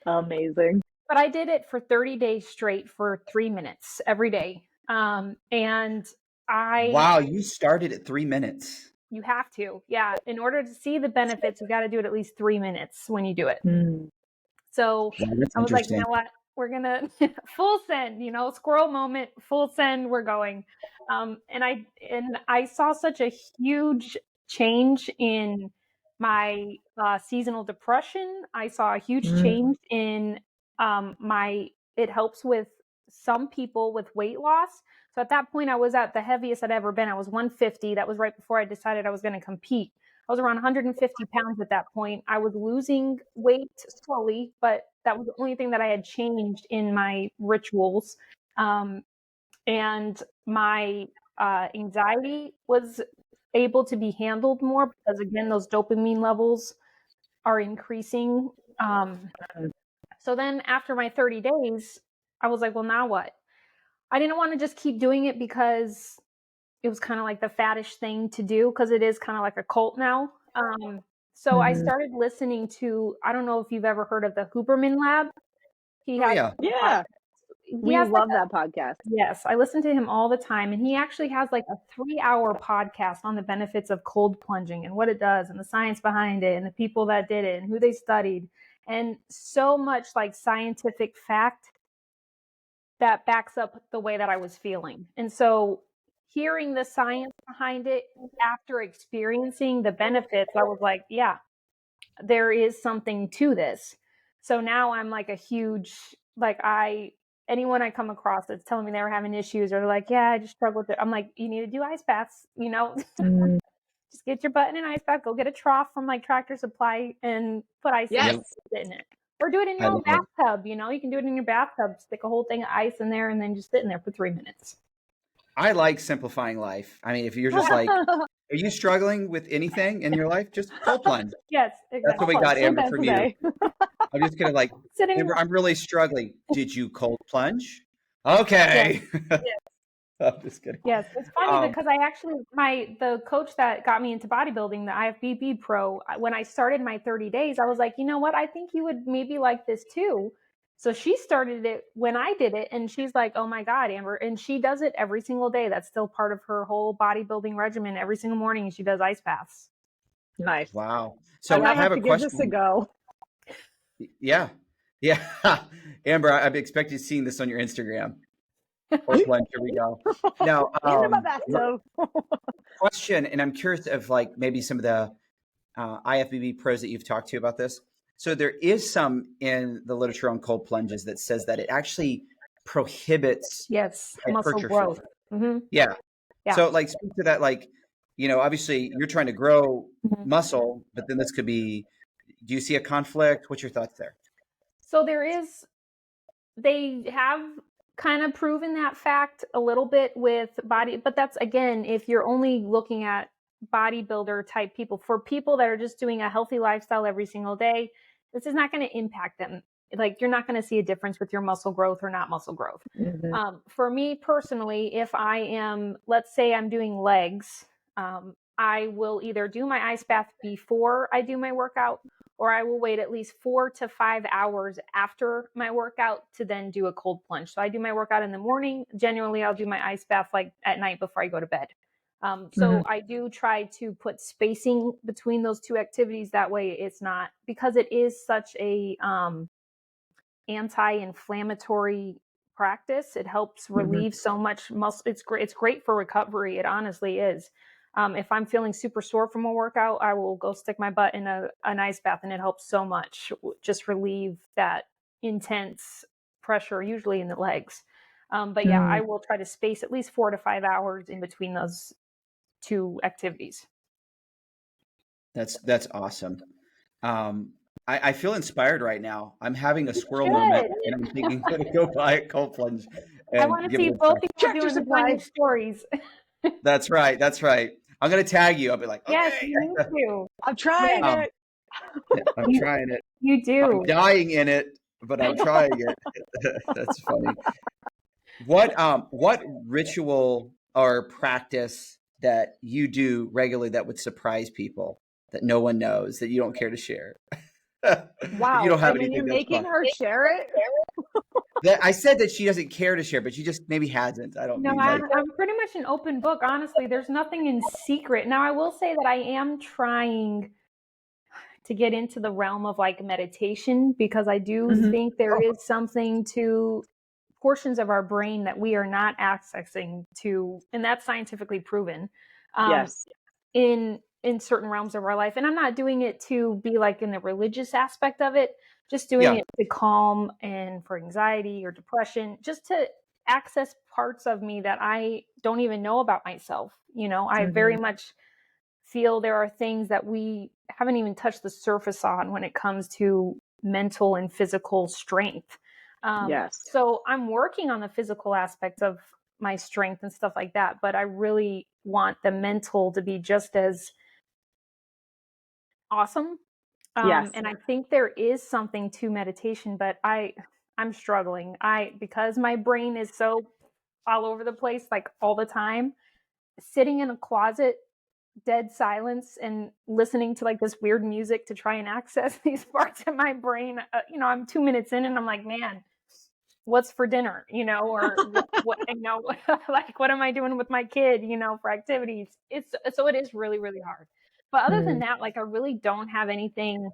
amazing. But I did it for 30 days straight for 3 minutes every day. And Wow, you started at 3 minutes. You have to. Yeah. In order to see the benefits, you got to do it at least 3 minutes when you do it. So I was like, you know what? We're going to full send, squirrel moment, full send, we're going. And I saw such a huge change in my seasonal depression. I saw a huge change in it helps with some people with weight loss. So at that point, I was at the heaviest I'd ever been. I was 150. That was right before I decided I was going to compete. I was around 150 pounds at that point. I was losing weight slowly, but that was the only thing that I had changed in my rituals. And my anxiety was able to be handled more because, again, those dopamine levels are increasing. So then after my 30 days, I was like, well, now what? I didn't want to just keep doing it because it was kind of like the faddish thing to do, because it is kind of like a cult now. So I started listening to, I don't know if you've ever heard of the Huberman Lab. He has we love that podcast. Yes, I listen to him all the time, and he actually has like a 3-hour podcast on the benefits of cold plunging and what it does and the science behind it and the people that did it and who they studied, and so much like scientific fact that backs up the way that I was feeling. And so hearing the science behind it after experiencing the benefits, I was like, yeah, there is something to this. So now I'm like a huge, like, anyone I come across that's telling me they were having issues, or like, yeah, I just struggle with it, I'm like, you need to do ice baths, just get your butt in an ice bath, go get a trough from like Tractor Supply and put ice in it. Or do it in your own bathtub, you can do it in your bathtub, stick a whole thing of ice in there and then just sit in there for 3 minutes. I like simplifying life. I mean, if you're just like, are you struggling with anything in your life? Just cold plunge. Yes, exactly. That's what we got, Amber, from you. I'm just gonna like, Amber, I'm really struggling. Did you cold plunge? Okay. Yes. I'm just kidding. Yes, it's funny because I actually, the coach that got me into bodybuilding, the IFBB pro, when I started my 30 days, I was like, you know what? I think you would maybe like this too. So she started it when I did it, and she's like, oh my God, Amber. And she does it every single day. That's still part of her whole bodybuilding regimen. Every single morning she does ice baths. Nice. Wow. So I have a question. Give this a go. Yeah. Amber, I'm expecting seeing this on your Instagram. Here we go. Now, question, and I'm curious of like maybe some of the IFBB pros that you've talked to about this. So there is some in the literature on cold plunges that says that it actually prohibits muscle growth. Yeah. So like speak to that, like, obviously you're trying to grow muscle, but then this could be, do you see a conflict? What's your thoughts there? So they have kind of proven that fact a little bit with body, but that's, again, if you're only looking at bodybuilder type people. For people that are just doing a healthy lifestyle every single day, this is not going to impact them. Like, you're not going to see a difference with your muscle growth or not muscle growth. For me personally, if I am, let's say I'm doing legs, I will either do my ice bath before I do my workout, or I will wait at least 4 to 5 hours after my workout to then do a cold plunge. So I do my workout in the morning. Generally, I'll do my ice bath like at night before I go to bed. So I do try to put spacing between those two activities. That way it's not, because it is such a anti-inflammatory practice. It helps relieve so much muscle. It's great for recovery. It honestly is. If I'm feeling super sore from a workout, I will go stick my butt in an ice bath, and it helps so much. Just relieve that intense pressure, usually in the legs. But yeah, I will try to space at least 4 to 5 hours in between those two activities. That's awesome. I feel inspired right now. I'm having a squirrel moment, and I'm thinking, I'm going to go buy a cold plunge. I want to see both people doing live stories. That's right. That's right. I'm going to tag you. I'll be like, okay. Yes, you need to. I'm trying it. Yeah, I'm trying it. You do. I'm dying in it, but I'm trying it. That's funny. What ritual or practice that you do regularly that would surprise people that no one knows that you don't care to share? Wow. You don't have and then anything you're that's making fun. her share it? I said that she doesn't care to share, but she just maybe hasn't. I don't No, mean like. I'm pretty much an open book, honestly. There's nothing in secret. Now, I will say that I am trying to get into the realm of like meditation, because I do think there is something to portions of our brain that we are not accessing to, and that's scientifically proven. Yes. In certain realms of our life. And I'm not doing it to be like in the religious aspect of it, just doing it to calm and for anxiety or depression, just to access parts of me that I don't even know about myself. You know, I very much feel there are things that we haven't even touched the surface on when it comes to mental and physical strength. Yes. So I'm working on the physical aspects of my strength and stuff like that, but I really want the mental to be just as awesome. Yes. And I think there is something to meditation, but I'm struggling. Because my brain is so all over the place, like all the time, sitting in a closet, dead silence, and listening to like this weird music to try and access these parts of my brain. I'm 2 minutes in and I'm like, man, what's for dinner? Or what like, what am I doing with my kid, for activities? So it is really, really hard. But other than that, like, I really don't have anything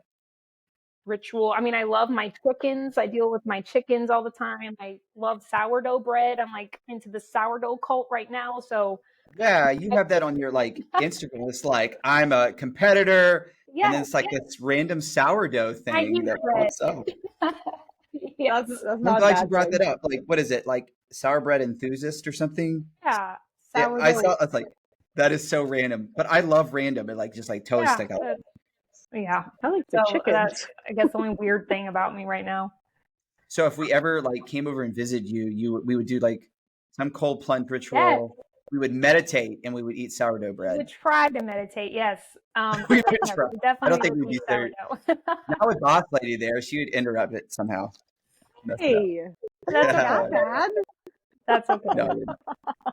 ritual. I mean, I love my chickens. I deal with my chickens all the time. I love sourdough bread. I'm like into the sourdough cult right now. So Yeah, you have that on your like Instagram. It's like, I'm a competitor, and then it's like this random sourdough thing that pops up. Yes. That's I'm not glad bad you brought that up. Like, what is it? Like sour bread enthusiast or something? Yeah. Yeah, I Sourdough. saw. I was like, that is so random. But I love random. It like just like totally stick out. Yeah. I like the chickens. That's, I guess, the only weird thing about me right now. So if we ever like came over and visited you, we would do like some cold plunge ritual. Yes. We would meditate and we would eat sourdough bread. We would try to meditate. Yes. We would try. Definitely I don't think we'd be there. sourdough. Not with boss lady there. She would interrupt it somehow. Hey, that's not bad. That's okay. No,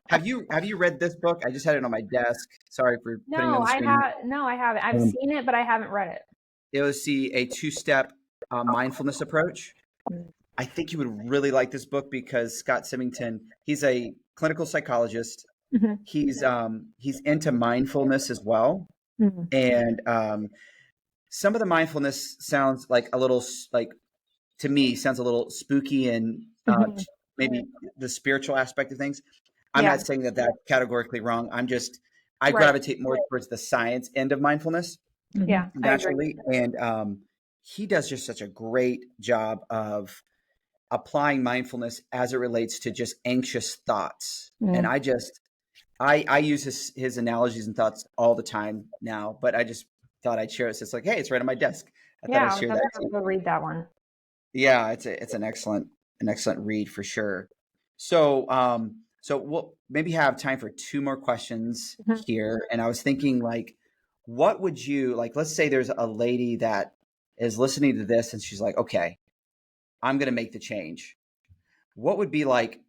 have you read this book? I just had it on my desk. Sorry for putting it on the screen. No, I haven't. I've seen it, but I haven't read it. It was a 2-step mindfulness approach. I think you would really like this book because Scott Symington, he's a clinical psychologist. He's into mindfulness as well. And some of the mindfulness sounds like a little, like, to me, sounds a little spooky and maybe the spiritual aspect of things. I'm not saying that that's categorically wrong. I gravitate more towards the science end of mindfulness. Yeah, naturally. And he does just such a great job of applying mindfulness as it relates to just anxious thoughts. And I use his analogies and thoughts all the time now, but I just thought I'd share it. So it's like, hey, it's right on my desk. I thought I'd share that. Go read that one. Yeah, it's an excellent read for sure. So we'll maybe have time for 2 more questions here. And I was thinking, like, what would you like? Let's say there's a lady that is listening to this and she's like, okay, I'm going to make the change. What would be like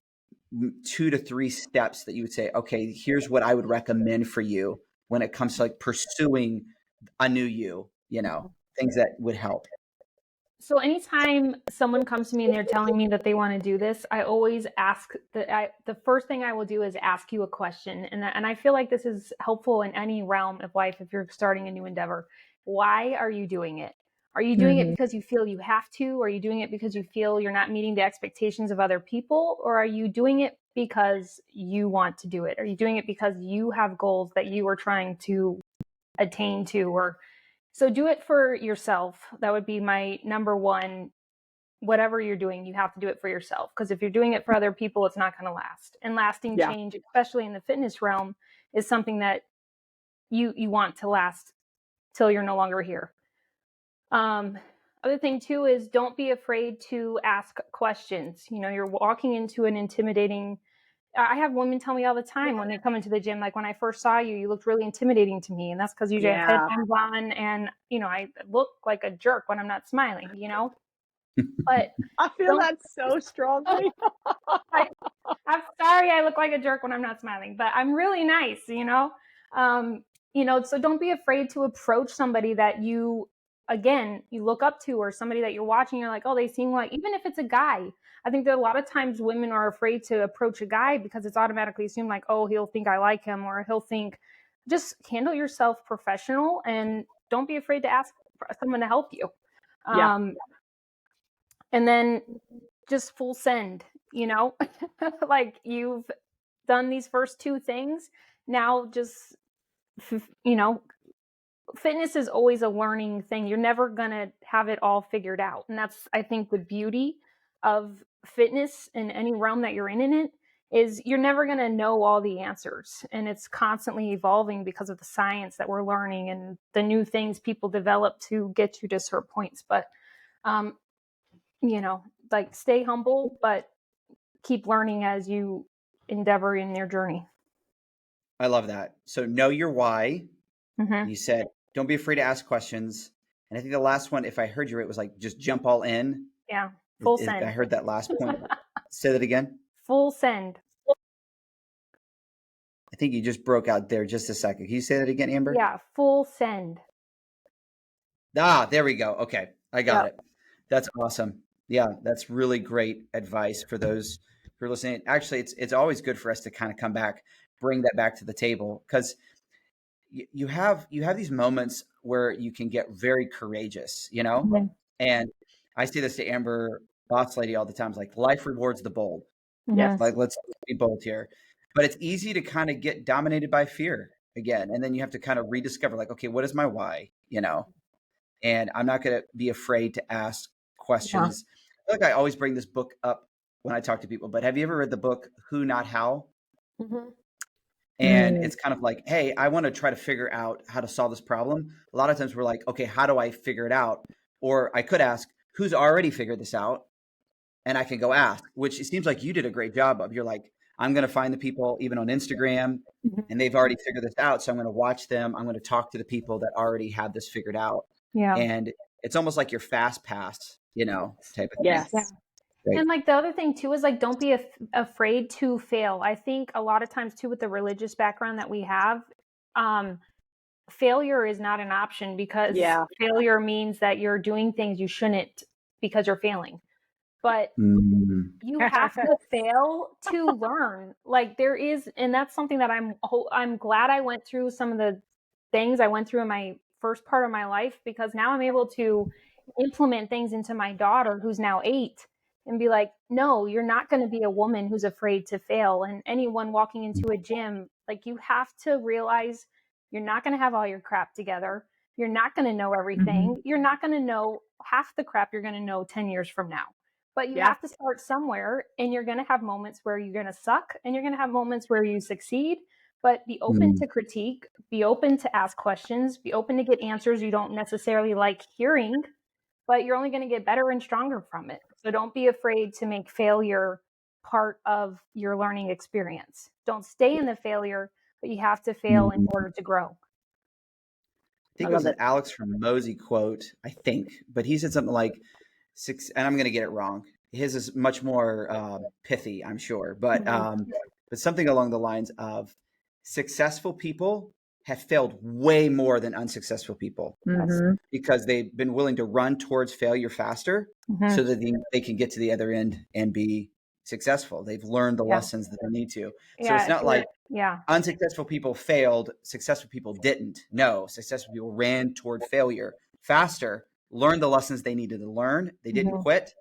2 to 3 steps that you would say, okay, here's what I would recommend for you when it comes to like pursuing a new you, things that would help? So anytime someone comes to me and they're telling me that they want to do this, I always ask the first thing I will do is ask you a question. And I feel like this is helpful in any realm of life. If you're starting a new endeavor, why are you doing it? Are you doing it because you feel you have to? Are you doing it because you feel you're not meeting the expectations of other people? Or are you doing it because you want to do it? Are you doing it because you have goals that you are trying to attain to? Or so do it for yourself. That would be my number one. Whatever you're doing, you have to do it for yourself. Because if you're doing it for other people, it's not going to last. And lasting change, especially in the fitness realm, is something that you want to last till you're no longer here. Other thing too is don't be afraid to ask questions. You know, you're walking into an intimidating. I have women tell me all the time when they come into the gym, like, when I first saw you, you looked really intimidating to me. And that's because usually I have headphones on and, you know, I look like a jerk when I'm not smiling, you know? But I feel that so strongly. I'm sorry I look like a jerk when I'm not smiling, but I'm really nice, you know? You know, so don't be afraid to approach somebody that you look up to, or somebody that you're watching, you're like, oh, they seem like, even if it's a guy. I think that a lot of times women are afraid to approach a guy because it's automatically assumed like, oh, he'll think I like him, or he'll think, just handle yourself professional and don't be afraid to ask someone to help you. And then just full send, you know, like you've done these first two things. Now just, you know, fitness is always a learning thing. You're never going to have it all figured out. And that's, I think, the beauty of fitness in any realm that you're in it, is you're never going to know all the answers. And it's constantly evolving because of the science that we're learning and the new things people develop to get you to certain points. But, you know, like, stay humble, but keep learning as you endeavor in your journey. I love that. So know your why. You said, don't be afraid to ask questions. And I think the last one, if I heard you right, was like, just jump all in. Yeah. Full send. I heard that last point. Say that again. Full send. I think you just broke out there just a second. Can you say that again, Amber? Yeah. Full send. There we go. Okay. I got it. That's awesome. Yeah. That's really great advice for those who are listening. Actually, it's always good for us to kind of come back, bring that back to the table, because you have these moments where you can get very courageous, you know? And I say this to Amber, boss lady, all the time. It's like, life rewards the bold. Yes. Like, let's be bold here. But it's easy to kind of get dominated by fear again. And then you have to kind of rediscover, like, okay, what is my why? You know? And I'm not going to be afraid to ask questions. I feel like I always bring this book up when I talk to people, but have you ever read the book, Who Not How? And it's kind of like, hey, I want to try to figure out how to solve this problem. A lot of times we're like, okay, how do I figure it out? Or I could ask, who's already figured this out? And I can go ask, which it seems like you did a great job of. You're like, I'm going to find the people even on Instagram and they've already figured this out. So I'm going to watch them. I'm going to talk to the people that already have this figured out. Yeah. And it's almost like your fast pass, you know, type of thing. Yes. Yeah. Right. And like the other thing too is like, don't be afraid to fail. I think a lot of times too, with the religious background that we have, failure is not an option, because failure means that you're doing things you shouldn't because you're failing. But you have to fail to learn. Like, there is, and that's something that I'm glad I went through some of the things I went through in my first part of my life, because now I'm able to implement things into my daughter, who's now 8, and be like, no, you're not going to be a woman who's afraid to fail. And anyone walking into a gym, like, you have to realize you're not going to have all your crap together. You're not going to know everything. You're not going to know half the crap you're going to know 10 years from now. But you have to start somewhere, and you're going to have moments where you're going to suck, and you're going to have moments where you succeed. But be open to critique, be open to ask questions, be open to get answers you don't necessarily like hearing, but you're only going to get better and stronger from it. So don't be afraid to make failure part of your learning experience. Don't stay in the failure, but you have to fail in order to grow. I think it was an Alex from Mosey quote, I think, but he said something like, and I'm going to get it wrong. His is much more pithy, I'm sure, but something along the lines of, successful people have failed way more than unsuccessful people, because they've been willing to run towards failure faster so that they can get to the other end and be successful. They've learned the lessons that they need to. So it's not like unsuccessful people failed, successful people didn't. No, successful people ran toward failure faster learned the lessons they needed to learn. They didn't Mm-hmm. quit,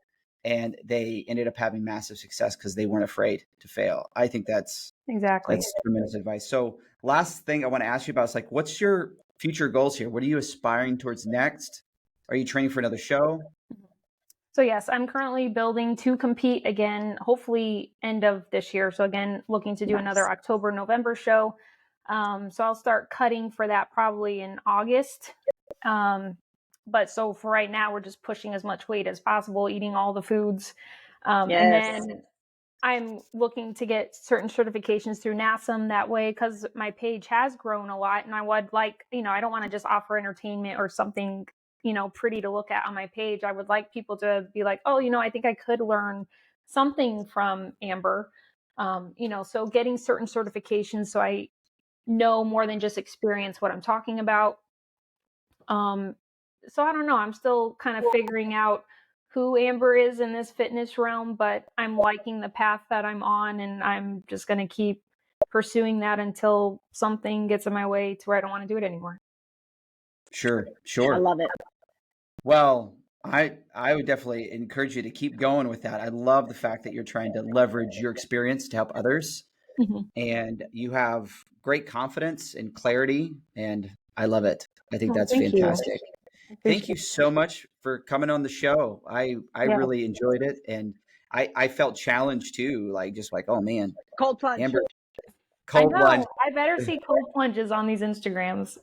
and they ended up having massive success because they weren't afraid to fail. I think that's tremendous advice. So last thing I want to ask you about is like, what's your future goals here? What are you aspiring towards next? Are you training for another show? So yes, I'm currently building to compete again, hopefully end of this year. So again, looking to do another October, November show. So I'll start cutting for that probably in August. But so for right now, we're just pushing as much weight as possible, eating all the foods. And then I'm looking to get certain certifications through NASM that way, because my page has grown a lot, and I would like, I don't want to just offer entertainment or something, pretty to look at on my page. I would like people to be like, oh, I think I could learn something from Amber. So getting certain certifications so I know more than just experience what I'm talking about. So I don't know. I'm still kind of figuring out who Amber is in this fitness realm, but I'm liking the path that I'm on, and I'm just going to keep pursuing that until something gets in my way to where I don't want to do it anymore. Sure. I love it. Well, I would definitely encourage you to keep going with that. I love the fact that you're trying to leverage your experience to help others, and you have great confidence and clarity, and I love it. I think that's fantastic. Thank you so much for coming on the show. I really enjoyed it, and I felt challenged too, oh man, Cold plunge. Amber, cold plunge. I better see cold plunges on these Instagrams.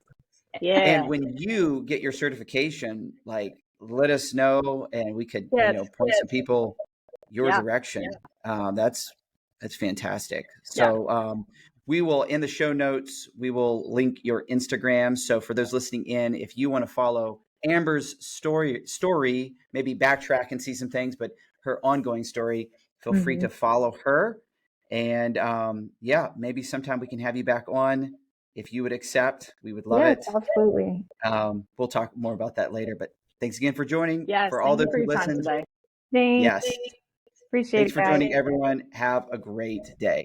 Yeah. And when you get your certification, let us know, and we could point some people your direction. That's fantastic. So we will, in the show notes, we will link your Instagram. So for those listening in, if you want to follow Amber's story, maybe backtrack and see some things, but her ongoing story, feel free to follow her. And maybe sometime we can have you back on. If you would accept, we would love it. Absolutely. We'll talk more about that later, but thanks again for joining. Yes, for all those who listened. Thanks. Yes. Appreciate it. Thanks for joining, everyone. Have a great day.